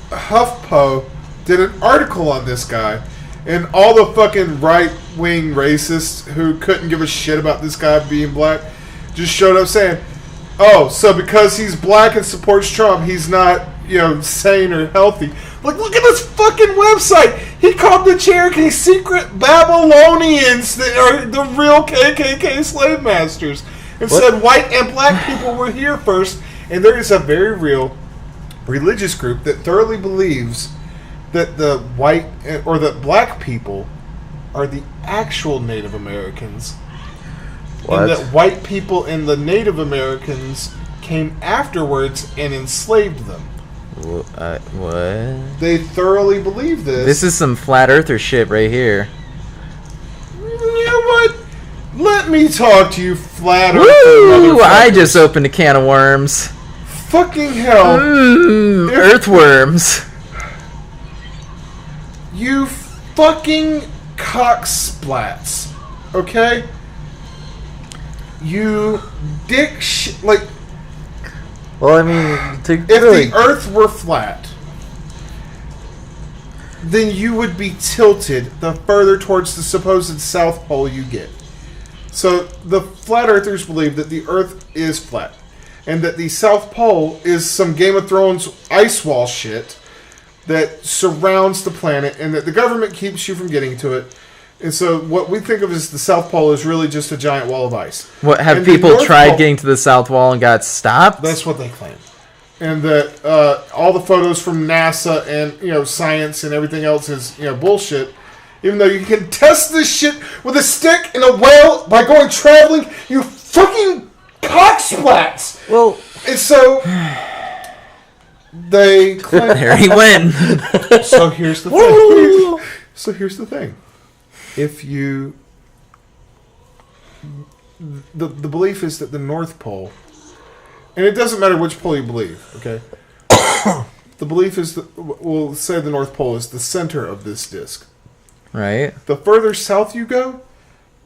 HuffPo did an article on this guy, and all the fucking right-wing racists who couldn't give a shit about this guy being black just showed up saying, oh, so because he's black and supports Trump, he's not, sane or healthy. Look at this fucking website. He called the Cherokee secret Babylonians that are the real KKK slave masters and said white and black people were here first. And there is a very real religious group that thoroughly believes that the white or that black people are the actual Native Americans. What? And that white people and the Native Americans came afterwards and enslaved them. What? They thoroughly believe this. This is some flat earther shit right here. You know what? Let me talk to you, flat earth. Woo! I just opened a can of worms. Fucking hell. Earthworms. You fucking cocksplats. Okay? You dick like... Well, I mean, if the Earth were flat, then you would be tilted the further towards the supposed South Pole you get. So the flat earthers believe that the Earth is flat, and that the South Pole is some Game of Thrones ice wall shit that surrounds the planet, and that the government keeps you from getting to it. And so what we think of as the South Pole is really just a giant wall of ice. What, have people tried getting to the South Wall and got stopped? That's what they claim. And that all the photos from NASA and science and everything else is bullshit. Even though you can test this shit with a stick and a whale by going traveling, you fucking cocksplats. Well, and so they claim. There he went. So here's the thing. If you, the belief is that the North Pole, and it doesn't matter which pole you believe, okay? The belief is that, we'll say the North Pole is the center of this disc. Right. The further south you go,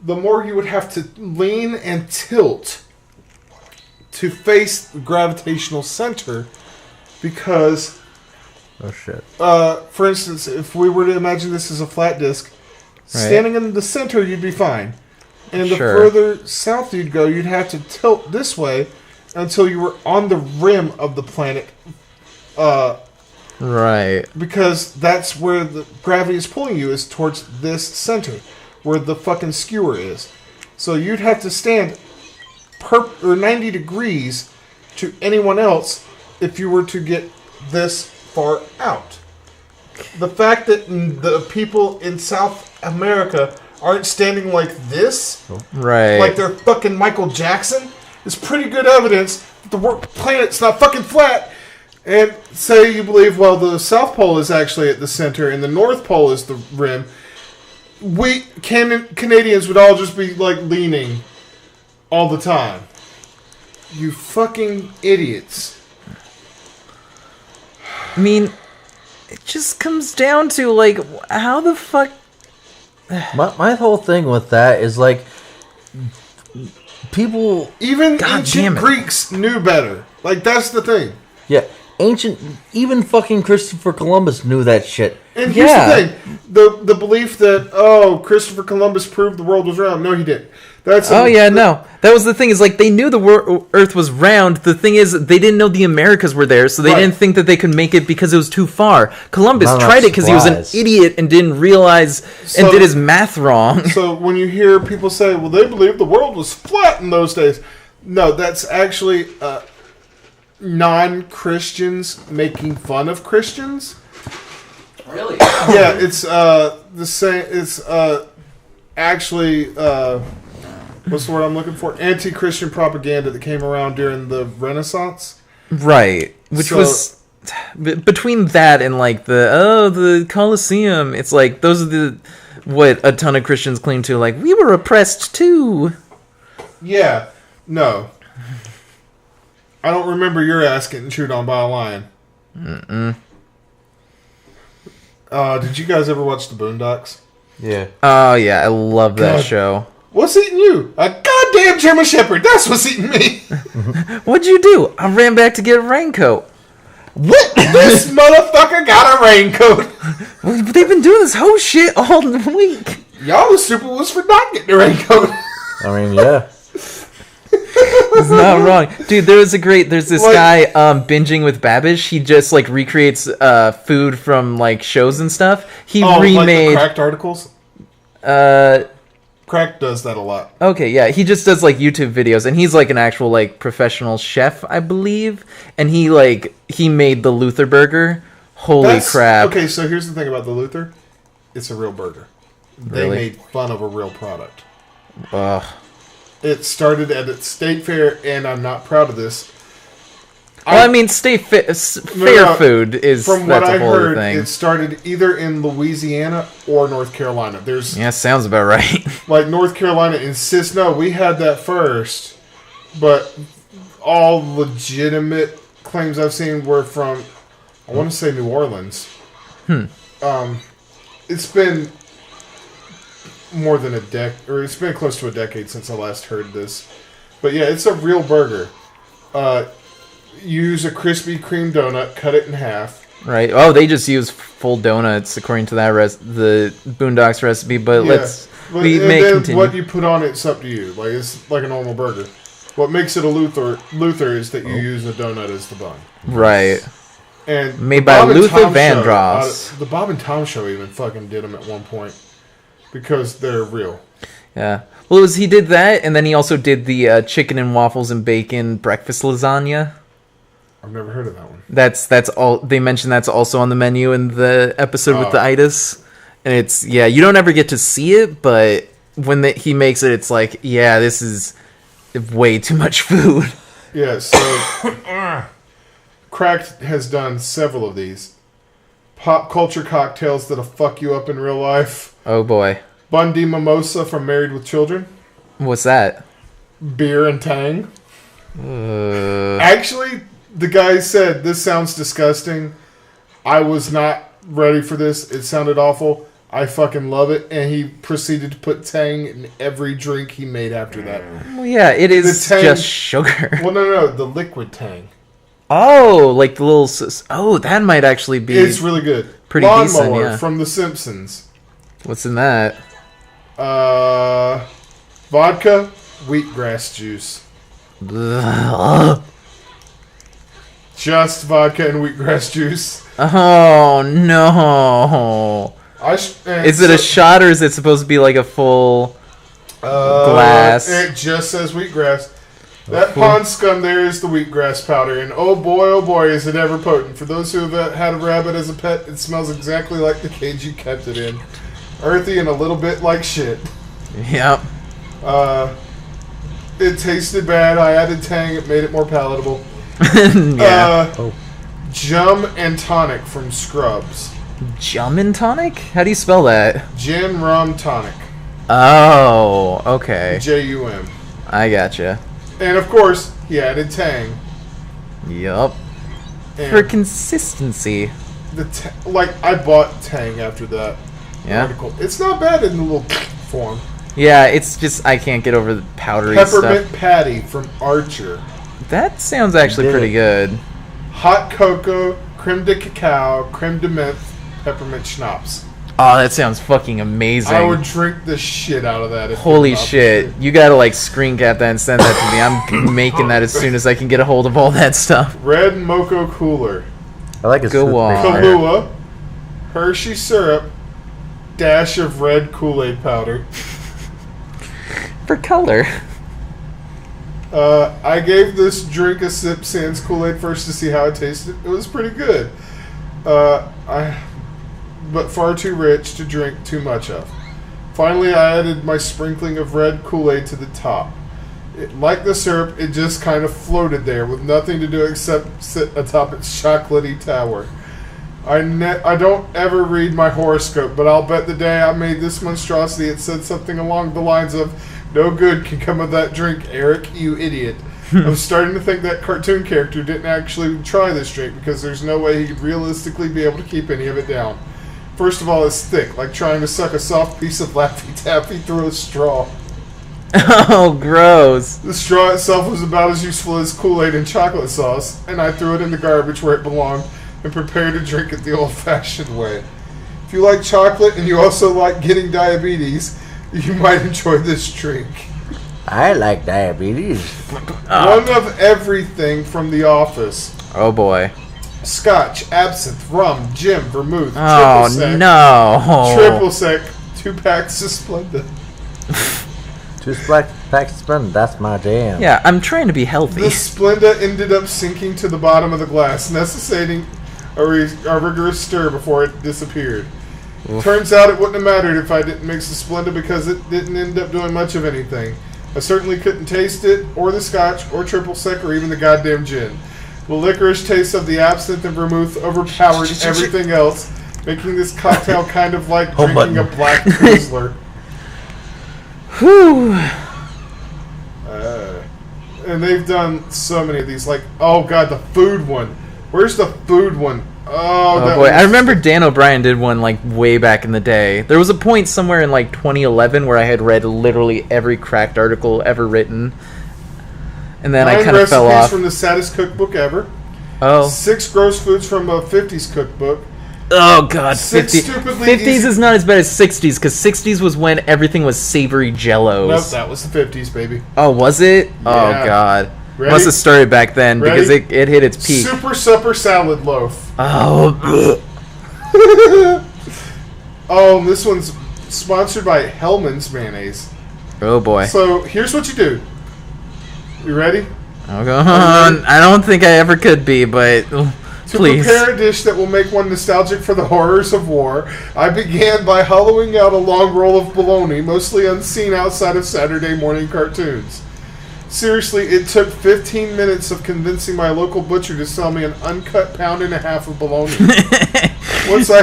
the more you would have to lean and tilt to face the gravitational center, because, oh shit. For instance, if we were to imagine this as a flat disc, standing in the center, you'd be fine. And the further south you'd go, you'd have to tilt this way until you were on the rim of the planet. Right. Because that's where the gravity is pulling you, is towards this center, where the fucking skewer is. So you'd have to stand 90 degrees to anyone else if you were to get this far out. The fact that the people in South America aren't standing like this, right, like they're fucking Michael Jackson, is pretty good evidence that the planet's not fucking flat. And say you believe, well, the South Pole is actually at the center and the North Pole is the rim, we Canadians would all just be like leaning all the time. You fucking idiots. I mean, it just comes down to, like, how the fuck... My whole thing with that is, like, people... Even ancient Greeks knew better. Like, that's the thing. Yeah, even fucking Christopher Columbus knew that shit. And here's the thing. The belief that, Christopher Columbus proved the world was round. No, he didn't. No. That was the thing, is like, they knew the Earth was round. The thing is, they didn't know the Americas were there, so they didn't think that they could make it because it was too far. Columbus tried it because he was an idiot and didn't realize and did his math wrong. So when you hear people say, well, they believed the world was flat in those days. No, that's actually non-Christians making fun of Christians. Really? Yeah, it's the same. It's actually what's the word I'm looking for? Anti-Christian propaganda that came around during the Renaissance. Right, which was between that and like the Colosseum. It's like those are what a ton of Christians claim to. Like, we were oppressed too. Yeah. No. I don't remember your ass getting chewed on by a lion. Mm-mm. Did you guys ever watch the Boondocks? Yeah. Oh, yeah. I love that show. What's eating you? A goddamn German Shepherd. That's what's eating me. What'd you do? I ran back to get a raincoat. What? This motherfucker got a raincoat. Well, they've been doing this whole shit all week. Y'all was super was for not getting a raincoat. I mean, yeah. It's not wrong. Dude, there's this guy binging with Babish. He just like recreates food from like shows and stuff. He remade like the Cracked articles? Crack does that a lot. Okay, yeah. He just does like YouTube videos, and he's like an actual like professional chef, I believe. And he made the Luther burger. Holy crap. Okay, so here's the thing about the Luther. It's a real burger. They made fun of a real product. Ugh. It started at its state fair, and I'm not proud of this. Well, I mean, fair food is from that's what a I whole other heard. thing. It started either in Louisiana or North Carolina. There's Yeah, sounds about right. like North Carolina insists, no, we had that first, but all legitimate claims I've seen were from, I want to say New Orleans. It's been more than a decade, or it's been close to a decade since I last heard this. But yeah, it's a real burger. Use a Krispy Kreme donut, cut it in half. Right. Oh, they just use full donuts according to that the Boondocks recipe. But we may continue. What you put on it's up to you. Like it's like a normal burger. What makes it a Luther is that you use a donut as the bun. Right. And made the by Bob and Luther Tom Vandross. The Bob and Tom show even fucking did them at one point because they're real. Yeah. Well, he did that, and then he also did the chicken and waffles and bacon breakfast lasagna. I've never heard of that one. That's all they mentioned. That's also on the menu in the episode with the itis, and it's you don't ever get to see it, but when he makes it, it's like this is way too much food. Yeah. So Cracked has done several of these pop culture cocktails that'll fuck you up in real life. Oh boy. Bundy Mimosa from Married with Children. What's that? Beer and Tang. Actually, the guy said, this sounds disgusting. I was not ready for this. It sounded awful. I fucking love it. And he proceeded to put Tang in every drink he made after that. Well, yeah, it is Tang, just sugar. Well, no, the liquid Tang. Oh, like the little... Oh, that might actually be... It's really good. Pretty Lawnmower decent, yeah. from The Simpsons. What's in that? Vodka, wheatgrass juice. Ugh. Just vodka and wheatgrass juice. Oh, no. Is it a shot or is it supposed to be like a full glass? It just says wheatgrass. That pond scum there is the wheatgrass powder, and oh boy, is it ever potent. For those who have had a rabbit as a pet, it smells exactly like the cage you kept it in. Earthy and a little bit like shit. Yep. It tasted bad. I added Tang. It made it more palatable. Jum and Tonic from Scrubs. Jum and Tonic? How do you spell that? Gin, rum, tonic. Oh, okay. Jum. I gotcha. And of course, he added Tang. Yup. And for consistency. I bought Tang after that article. It's not bad in the little form. Yeah, it's just I can't get over the powdery Peppermint stuff. patty from Archer. That sounds actually pretty good. Hot cocoa, creme de cacao, creme de menthe, peppermint schnapps. Oh, that sounds fucking amazing. I would drink the shit out of that. Holy shit. You gotta screen cap that and send that to me. I'm making that as soon as I can get a hold of all that stuff. Red Moco Cooler. I like his Kahlua, Hershey syrup, dash of red Kool-Aid powder. For color. I gave this drink a sip sans Kool-Aid first to see how it tasted. It was pretty good. But far too rich to drink too much of. Finally, I added my sprinkling of red Kool-Aid to the top. Like the syrup, it just kind of floated there with nothing to do except sit atop its chocolatey tower. I don't ever read my horoscope, but I'll bet the day I made this monstrosity it said something along the lines of, "No good can come of that drink, Eric, you idiot." I'm starting to think that cartoon character didn't actually try this drink because there's no way he could realistically be able to keep any of it down. First of all, it's thick, like trying to suck a soft piece of Laffy Taffy through a straw. Oh, gross. The straw itself was about as useful as Kool-Aid and chocolate sauce, and I threw it in the garbage where it belonged and prepared to drink it the old-fashioned way. If you like chocolate and you also like getting diabetes, you might enjoy this drink. I like diabetes. One of everything from The Office. Oh, boy. Scotch, absinthe, rum, gin, vermouth, oh, triple sec. No. Triple sec, 2 packs of Splenda. 2 packs of Splenda, that's my jam. Yeah, I'm trying to be healthy. The Splenda ended up sinking to the bottom of the glass, necessitating a rigorous stir before it disappeared. Oof. Turns out it wouldn't have mattered if I didn't mix the Splenda because it didn't end up doing much of anything. I certainly couldn't taste it, or the Scotch, or triple sec, or even the goddamn gin. The licorice taste of the absinthe and vermouth overpowered everything else, making this cocktail kind of like drinking a black Chrysler. Whew. And they've done so many of these. Like, oh god, the food one. Where's the food one? Oh boy, I remember Dan O'Brien did one like way back in the day. There was a point somewhere in like 2011 where I had read literally every cracked article ever written, and then I kind of fell off. From the saddest cookbook ever. Oh. 6 gross foods from a 50s cookbook. Oh god, 6 50s is not as bad as 60s, because 60s was when everything was savory jellos. Nope, that was the 50s, baby. Oh, was it? Yeah. Oh god. Ready? Must have started back then, Ready? because it hit its peak. Super Supper Salad Loaf. Oh. Oh, this one's sponsored by Hellman's Mayonnaise. Oh boy. So, here's what you do. You ready? Oh, go on. I don't think I ever could be, but please. To prepare a dish that will make one nostalgic for the horrors of war, I began by hollowing out a long roll of bologna, mostly unseen outside of Saturday morning cartoons. Seriously, it took 15 minutes of convincing my local butcher to sell me an uncut pound and a half of bologna. Once I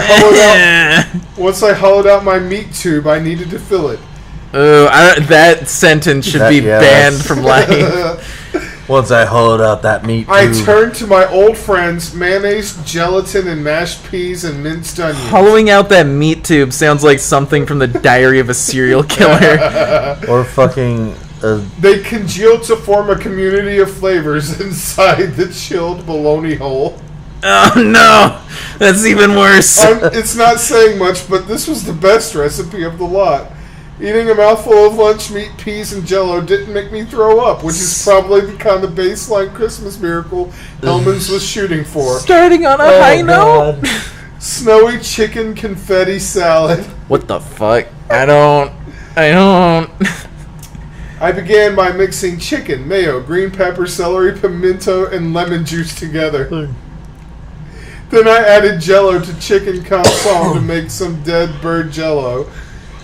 hollowed out my meat tube, I needed to fill it. Oh, that sentence should be banned from life. Once I hollowed out that meat tube. I turned to my old friends, mayonnaise, gelatin, and mashed peas and minced onions. Hollowing out that meat tube sounds like something from the Diary of a Serial Killer. Or fucking... They congealed to form a community of flavors inside the chilled bologna hole. Oh no! That's even worse. It's not saying much, but this was the best recipe of the lot. Eating a mouthful of lunch meat, peas, and Jell-O didn't make me throw up, which is probably the kind of baseline Christmas miracle Hellman's was shooting for. Starting on a high note. Snowy chicken confetti salad. What the fuck? I don't. I began by mixing chicken, mayo, green pepper, celery, pimento, and lemon juice together. Then I added Jell-O to chicken consomme to make some dead bird Jell-O.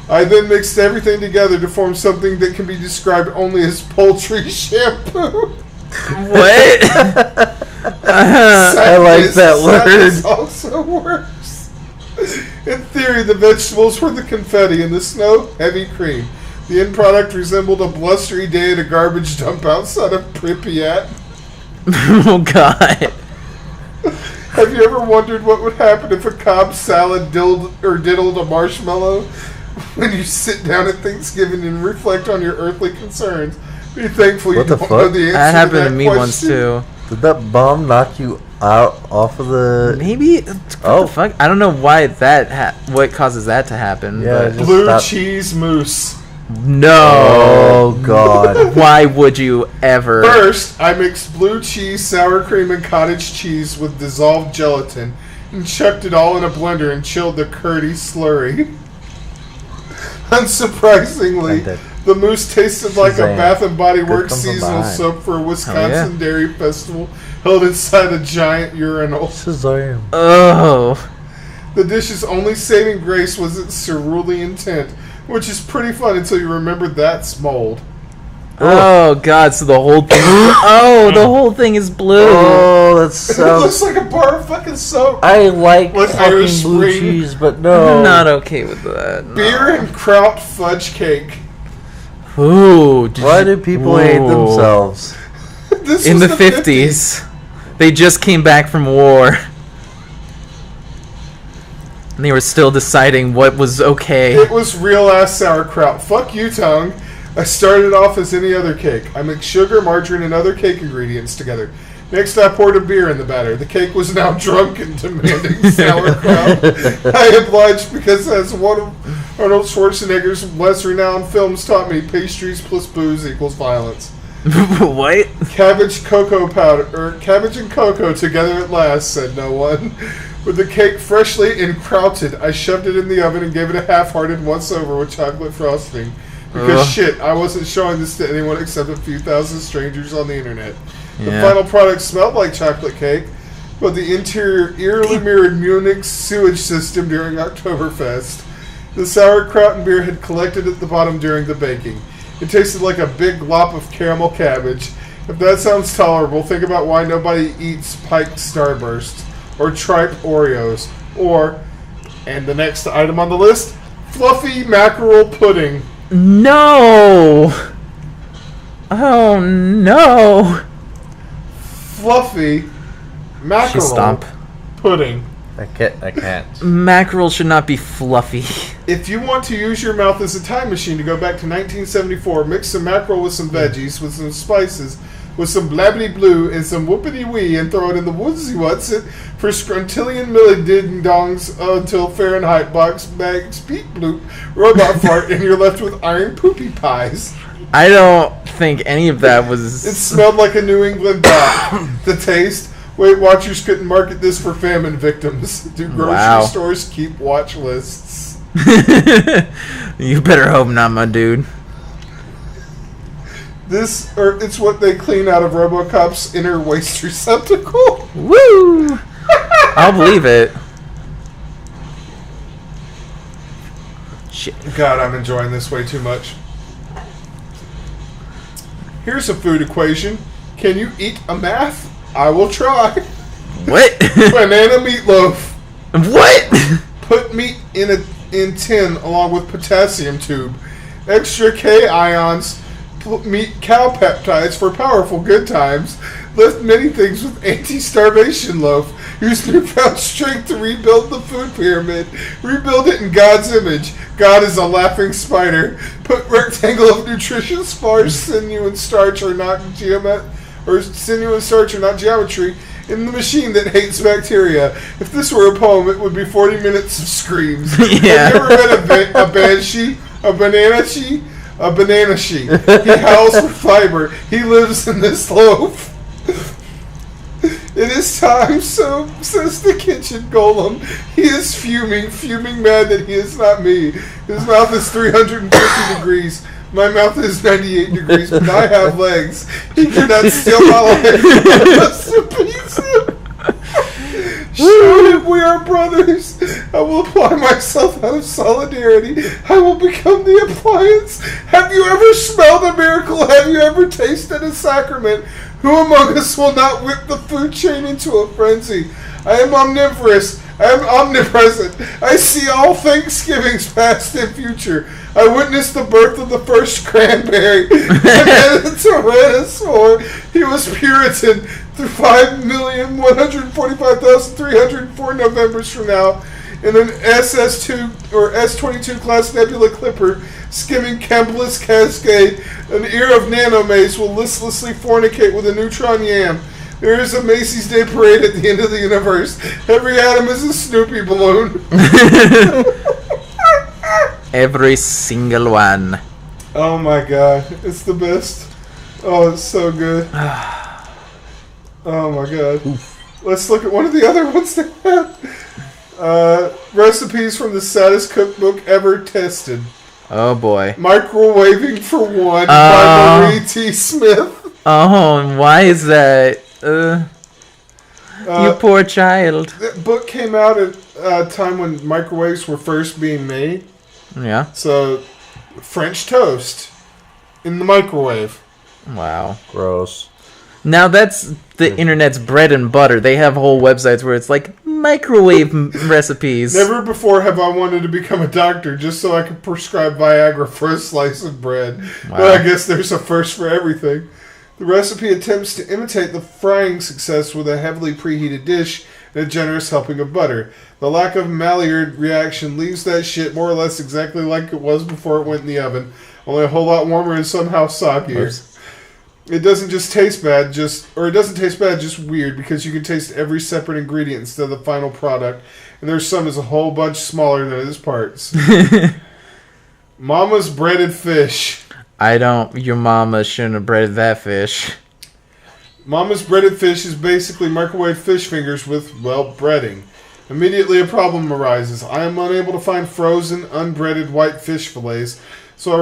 I then mixed everything together to form something that can be described only as poultry shampoo. What? I like that word. Also works. In theory, the vegetables were the confetti and the snow heavy cream. The end product resembled a blustery day at a garbage dump outside of Pripyat. Oh god. Have you ever wondered what would happen if a Cobb salad diddled a marshmallow? When you sit down at Thanksgiving and reflect on your earthly concerns, be thankful you don't know the answer that happened to that to me question. once too. Did that bomb knock you out off of the... Maybe. What the fuck? I don't know why what causes that to happen. Yeah, but Blue cheese mousse. no. Oh, God. Why would you ever? First, I mixed blue cheese, sour cream, and cottage cheese with dissolved gelatin and chucked it all in a blender and chilled the curdy slurry. Unsurprisingly, the mousse tasted like a Bath & Body Works seasonal soap for a Wisconsin dairy festival held inside a giant urinal. Shazam. Oh. The dish's only saving grace was its cerulean tint, which is pretty fun until you remember that's mold. Oh god, so the whole thing the whole thing is blue. Oh, that It sounds... looks like a bar of fucking soap. I like Irish fucking blue Spring. cheese, but no. I'm not okay with that. No. Beer and kraut fudge cake. Ooh, Why do people hate themselves? This in was the 50s. They just came back from war. And they were still deciding what was okay. It was real ass sauerkraut. Fuck you, tongue. I started off as any other cake. I mixed sugar, margarine, and other cake ingredients together. Next, I poured a beer in the batter. The cake was now drunk and demanding sauerkraut. I obliged because, as one of Arnold Schwarzenegger's less renowned films taught me, pastries plus booze equals violence. What? Cabbage and cocoa together at last, said no one. With the cake freshly encrauted, I shoved it in the oven and gave it a half-hearted once-over with chocolate frosting. Because shit, I wasn't showing this to anyone except a few thousand strangers on the internet. The final product smelled like chocolate cake, but the interior eerily mirrored Munich's sewage system during Oktoberfest. The sauerkraut and beer had collected at the bottom during the baking. It tasted like a big glop of caramel cabbage. If that sounds tolerable, think about why nobody eats Pike Starbursts or Tripe Oreos or, and the next item on the list, fluffy mackerel pudding. No! Oh no! Fluffy mackerel Stomp. pudding. I can't. Mackerel should not be fluffy. If you want to use your mouth as a time machine to go back to 1974, mix some mackerel with some veggies, with some spices, with some blabbity blue and some whoopity wee, and throw it in the woodsy what's-it for scruntillion milli-ding-dongs until Fahrenheit box bags beep bloop robot fart, and you're left with iron poopy pies. I don't think any of that was... It smelled like a New England dot. The taste... Weight Watchers couldn't market this for famine victims. Do grocery stores keep watch lists? You better hope not, my dude. It's what they clean out of RoboCop's inner waste receptacle. Woo! I'll believe it. Shit. God, I'm enjoying this way too much. Here's a food equation. Can you eat a math? I will try. What? Banana meatloaf. What? Put meat in tin along with potassium tube. Extra K ions. Meat cow peptides for powerful good times. Lift many things with anti-starvation loaf. Use newfound strength to rebuild the food pyramid. Rebuild it in God's image. God is a laughing spider. Put rectangle of nutritious spars, sinew and starch are not geometry in the machine that hates bacteria. If this were a poem, it would be 40 minutes of screams. Yeah. Have you ever read a banshee? A banana she? A banana she. He howls for fiber. He lives in this loaf. It is time, so says the kitchen golem. He is fuming mad that he is not me. His mouth is 350 degrees. My mouth is 98 degrees, but I have legs. He cannot steal my life. Rest in peace. Show him we are brothers. I will apply myself out of solidarity. I will become the appliance. Have you ever smelled a miracle? Have you ever tasted a sacrament? Who among us will not whip the food chain into a frenzy? I am omnivorous. I am omnipresent. I see all Thanksgivings past and future. I witnessed the birth of the first cranberry. And then Tyrannosaur. He was Puritan through 5,145,304 Novembers from now in an SS2 or S22 class nebula clipper skimming Campbell's Cascade. An ear of nanomace will listlessly fornicate with a neutron yam. There is a Macy's Day Parade at the end of the universe. Every atom is a Snoopy balloon. Every single one. Oh my god. It's the best. Oh, it's so good. Oh my god. Oof. Let's look at one of the other ones they have. Recipes from the saddest cookbook ever tested. Oh boy. Microwaving for One by Marie T. Smith. Oh, and why is that? You poor child. The book came out at a time when microwaves were first being made. Yeah. So, French toast in the microwave. Wow. Gross. Now that's the internet's bread and butter. They have whole websites where it's like microwave recipes. Never before have I wanted to become a doctor just so I could prescribe Viagra for a slice of bread. Wow. But I guess there's a first for everything. The recipe attempts to imitate the frying success with a heavily preheated dish and a generous helping of butter. The lack of Maillard reaction leaves that shit more or less exactly like it was before it went in the oven, only a whole lot warmer and somehow soggier. It doesn't taste bad, just weird, because you can taste every separate ingredient instead of the final product, and their sum is a whole bunch smaller than its parts. Mama's breaded fish. Your mama shouldn't have breaded that fish. Mama's breaded fish is basically microwave fish fingers with, well, breading. Immediately a problem arises. I am unable to find frozen, unbreaded white fish fillets, so I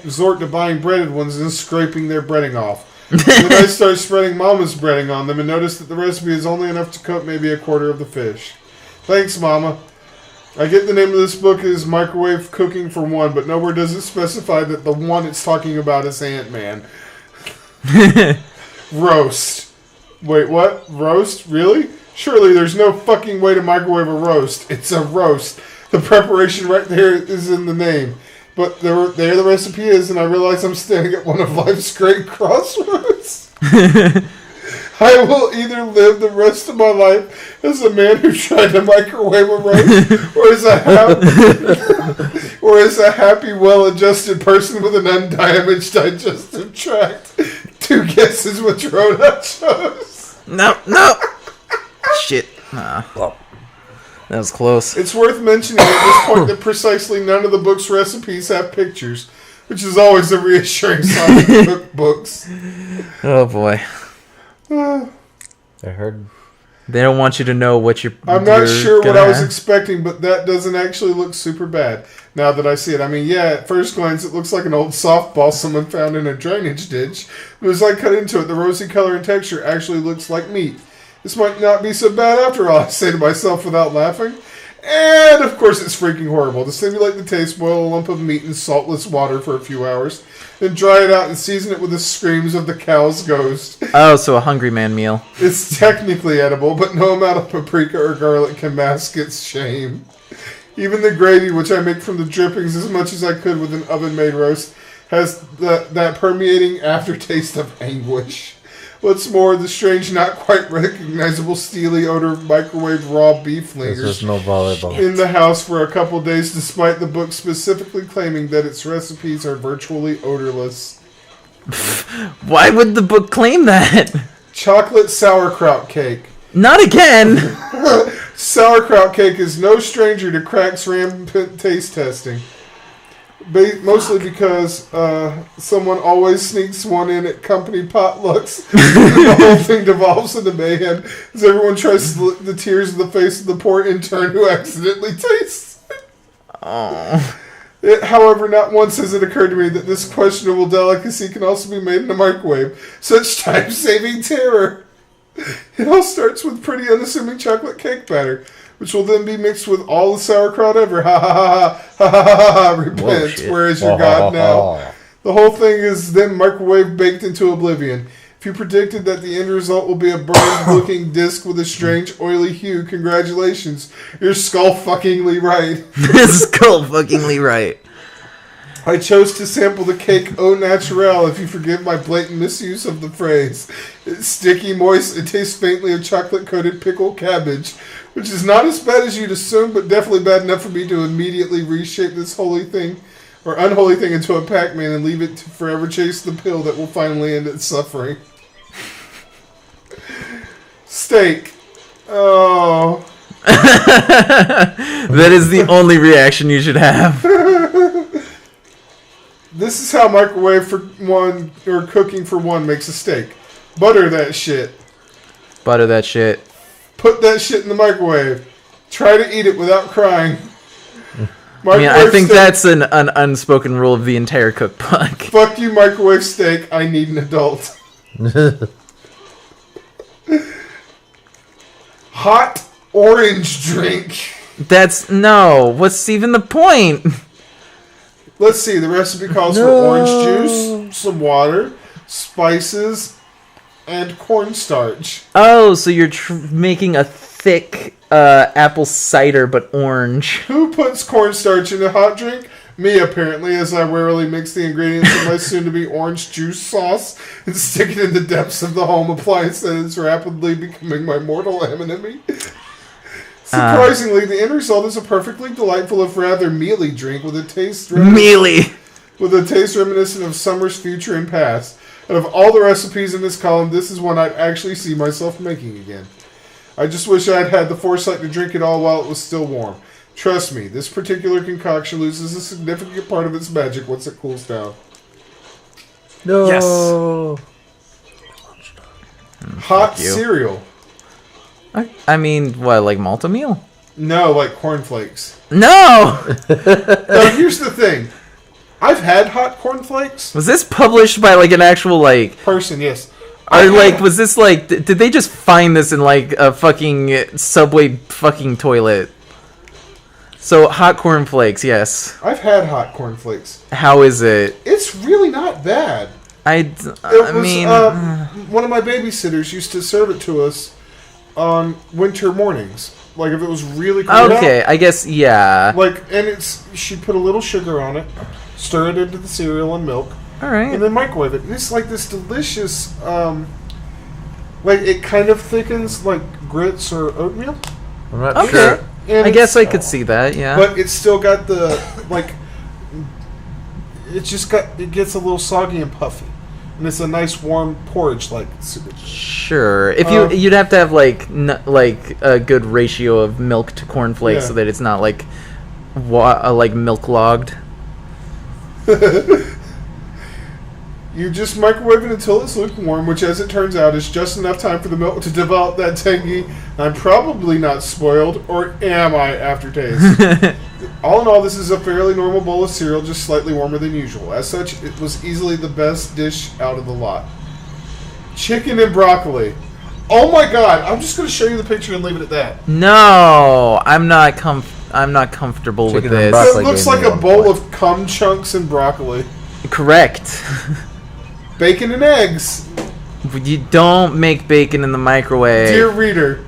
resort to buying breaded ones and scraping their breading off. Then I start spreading Mama's breading on them and notice that the recipe is only enough to cook maybe a quarter of the fish. Thanks, Mama. I get the name of this book is Microwave Cooking for One, but nowhere does it specify that the one it's talking about is Ant-Man. Roast. Wait, what? Roast? Really? Surely there's no fucking way to microwave a roast. It's a roast. The preparation right there is in the name. But there the recipe is, and I realize I'm standing at one of life's great crossroads. I will either live the rest of my life as a man who tried to microwave a roast, or as a happy, well-adjusted person with an undamaged digestive tract. 2 guesses which road I chose. No. Shit. That was close. It's worth mentioning at this point that precisely none of the book's recipes have pictures, which is always a reassuring sign of cookbooks. Oh boy. I heard. They don't want you to know what you're. I'm not sure what I was expecting, but that doesn't actually look super bad now that I see it. I mean, yeah, at first glance, it looks like an old softball someone found in a drainage ditch. But as I cut into it, the rosy color and texture actually looks like meat. This might not be so bad after all, I say to myself without laughing. And, of course, it's freaking horrible. To stimulate the taste, boil a lump of meat in saltless water for a few hours, then dry it out and season it with the screams of the cow's ghost. Oh, so a Hungry Man meal. It's technically edible, but no amount of paprika or garlic can mask its shame. Even the gravy, which I make from the drippings as much as I could with an oven-made roast, has that permeating aftertaste of anguish. What's more, the strange, not quite recognizable steely odor of microwave raw beef lingers no volleyball in the house for a couple days, despite the book specifically claiming that its recipes are virtually odorless. Why would the book claim that? Chocolate sauerkraut cake. Not again! Sauerkraut cake is no stranger to Crack's rampant taste testing. Mostly because someone always sneaks one in at company potlucks. The whole thing devolves into mayhem as everyone tries to lick the tears of the face of the poor intern who accidentally tastes it. Oh. However, not once has it occurred to me that this questionable delicacy can also be made in a microwave. Such time-saving terror. It all starts with pretty unassuming chocolate cake batter, which will then be mixed with all the sauerkraut ever. Ha ha ha ha ha ha ha. Repent, where is your God now? The whole thing is then microwave baked into oblivion. If you predicted that the end result will be a burned-looking disc with a strange, oily hue, congratulations. You're skull-fuckingly right. Skull-fuckingly right. I chose to sample the cake au naturel, if you forgive my blatant misuse of the phrase. It's sticky, moist, it tastes faintly of chocolate-coated pickled cabbage, which is not as bad as you'd assume, but definitely bad enough for me to immediately reshape this holy thing, or unholy thing, into a Pac-Man and leave it to forever chase the pill that will finally end its suffering. Steak. Oh. That is the only reaction you should have. This is how microwave for one, or cooking for one, makes a steak. Butter that shit. Butter that shit. Put that shit in the microwave. Try to eat it without crying. I mean, I think that's an unspoken rule of the entire cookbook. Fuck you, microwave steak. I need an adult. Hot orange drink. No. What's even the point? Let's see. The recipe calls for orange juice, some water, spices, and cornstarch. Oh, so you're making a thick apple cider, but orange. Who puts cornstarch in a hot drink? Me, apparently, as I warily mix the ingredients of my soon-to-be orange juice sauce and stick it in the depths of the home appliance that is rapidly becoming my mortal enemy. Surprisingly, the end result is a perfectly delightful, if rather mealy drink with a taste reminiscent of summer's future and past. Out of all the recipes in this column, this is one I'd actually see myself making again. I just wish I'd had the foresight to drink it all while it was still warm. Trust me, this particular concoction loses a significant part of its magic once it cools down. No. Yes. Hot cereal. I mean, what, like malto meal? No, like cornflakes. No! Now, here's the thing. I've had hot cornflakes. Was this published by, like, an actual, like... person, yes. Or, like, was this, like... Did they just find this in, like, a fucking Subway fucking toilet? So, hot cornflakes, yes. I've had hot cornflakes. How is it? It's really not bad. I mean... one of my babysitters used to serve it to us on winter mornings. Like if it was really cold Okay, out. I guess, yeah. Like, and she put a little sugar on it, stir it into the cereal and milk, All right. and then microwave it. And it's like this delicious, like it kind of thickens like grits or oatmeal. I'm not Okay. sure. And I guess I could see that, yeah. but it's still got the, like, it gets a little soggy and puffy. And it's a nice warm porridge, like, super. Sure. If Um, you'd have to have like a good ratio of milk to cornflakes Yeah. so that it's not like like milk logged. You just microwave it until it's lukewarm, which, as it turns out, is just enough time for the milk to develop that tangy, I'm probably not spoiled, or am I, aftertaste. All in all, this is a fairly normal bowl of cereal, just slightly warmer than usual. As such, it was easily the best dish out of the lot. Chicken and broccoli. Oh my god, I'm just going to show you the picture and leave it at that. No, I'm not comfortable with Chicken and this. broccoli. It looks gave me like a 1 bowl point. of cum chunks and broccoli. Correct. Bacon and eggs. You don't make bacon in the microwave. Dear reader,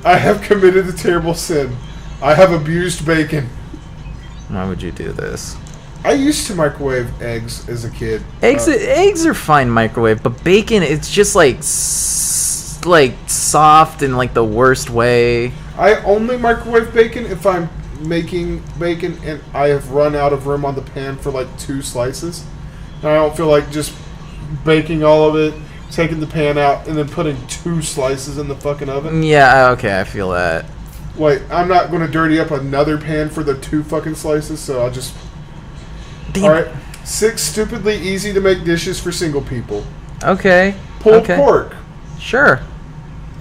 I have committed a terrible sin. I have abused bacon. Why would you do this? I used to microwave eggs as a kid. Eggs are fine microwave, but bacon, it's just like soft in like the worst way. I only microwave bacon if I'm making bacon and I have run out of room on the pan for like 2 slices. And I don't feel like just baking all of it, taking the pan out, and then putting 2 slices in the fucking oven. Yeah, okay, I feel that. Like, I'm not going to dirty up another pan for the 2 fucking slices, so I'll just... Alright, 6 stupidly easy to make dishes for single people. Okay. Pulled okay. pork. Sure.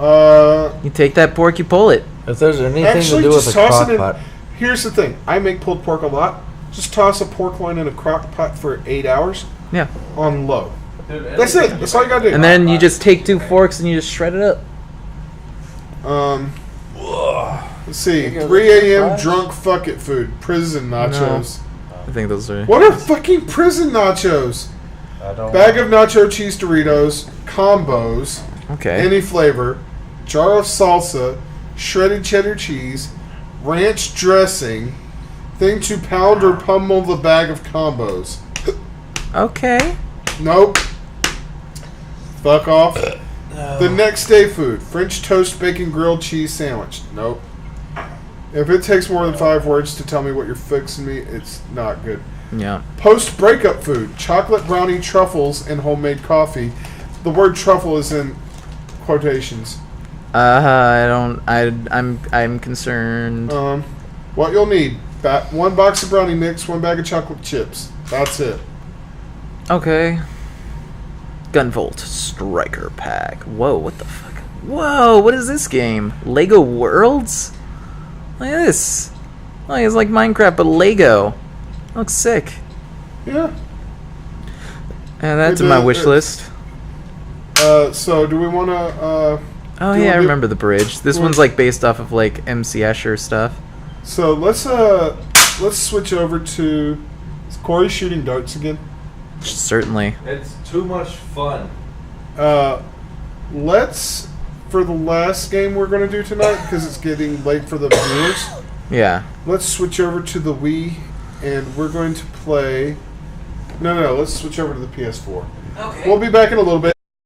Uh, You take that pork, you pull it. If there's anything Actually, to do with just a toss crock it in. pot, Here's the thing. I make pulled pork a lot. Just toss a pork loin in a crock pot for 8 hours Yeah. on low. Dude, That's it. That's all you gotta do. And then you just take 2 forks and you just shred it up. Let's see. 3 a.m. drunk fuck it food. Prison nachos. I think those are... What are fucking prison nachos? I don't Bag of nacho cheese Doritos, combos, Okay. any flavor, jar of salsa, shredded cheddar cheese, ranch dressing, thing to pound or pummel the bag of combos. Okay. Nope. Fuck off. The next day food. French toast bacon grilled cheese sandwich. Nope. If it takes more than 5 words to tell me what you're fixing me, it's not good. Yeah. Post breakup food. Chocolate brownie truffles and homemade coffee. The word truffle is in quotations. I'm concerned. What you'll need. 1 box of brownie mix, 1 bag of chocolate chips. That's it. Okay. Gunvolt Striker Pack. Whoa, what the fuck? Whoa, what is this game? Lego Worlds? Look at this. Look, it's like Minecraft, but Lego. Looks sick. Yeah. And that's It in my does- wish list. So do we want to... Oh do you yeah, I wanna do- remember the bridge. This do- one's like based off of like MC Escher stuff. So let's switch over to... Is Corey shooting darts again? Certainly. It's too much fun. Let's, for the last game we're going to do tonight, because it's getting late for the viewers, Yeah. let's switch over to the Wii, and we're going to play... No, let's switch over to the PS4. Okay. We'll be back in a little bit.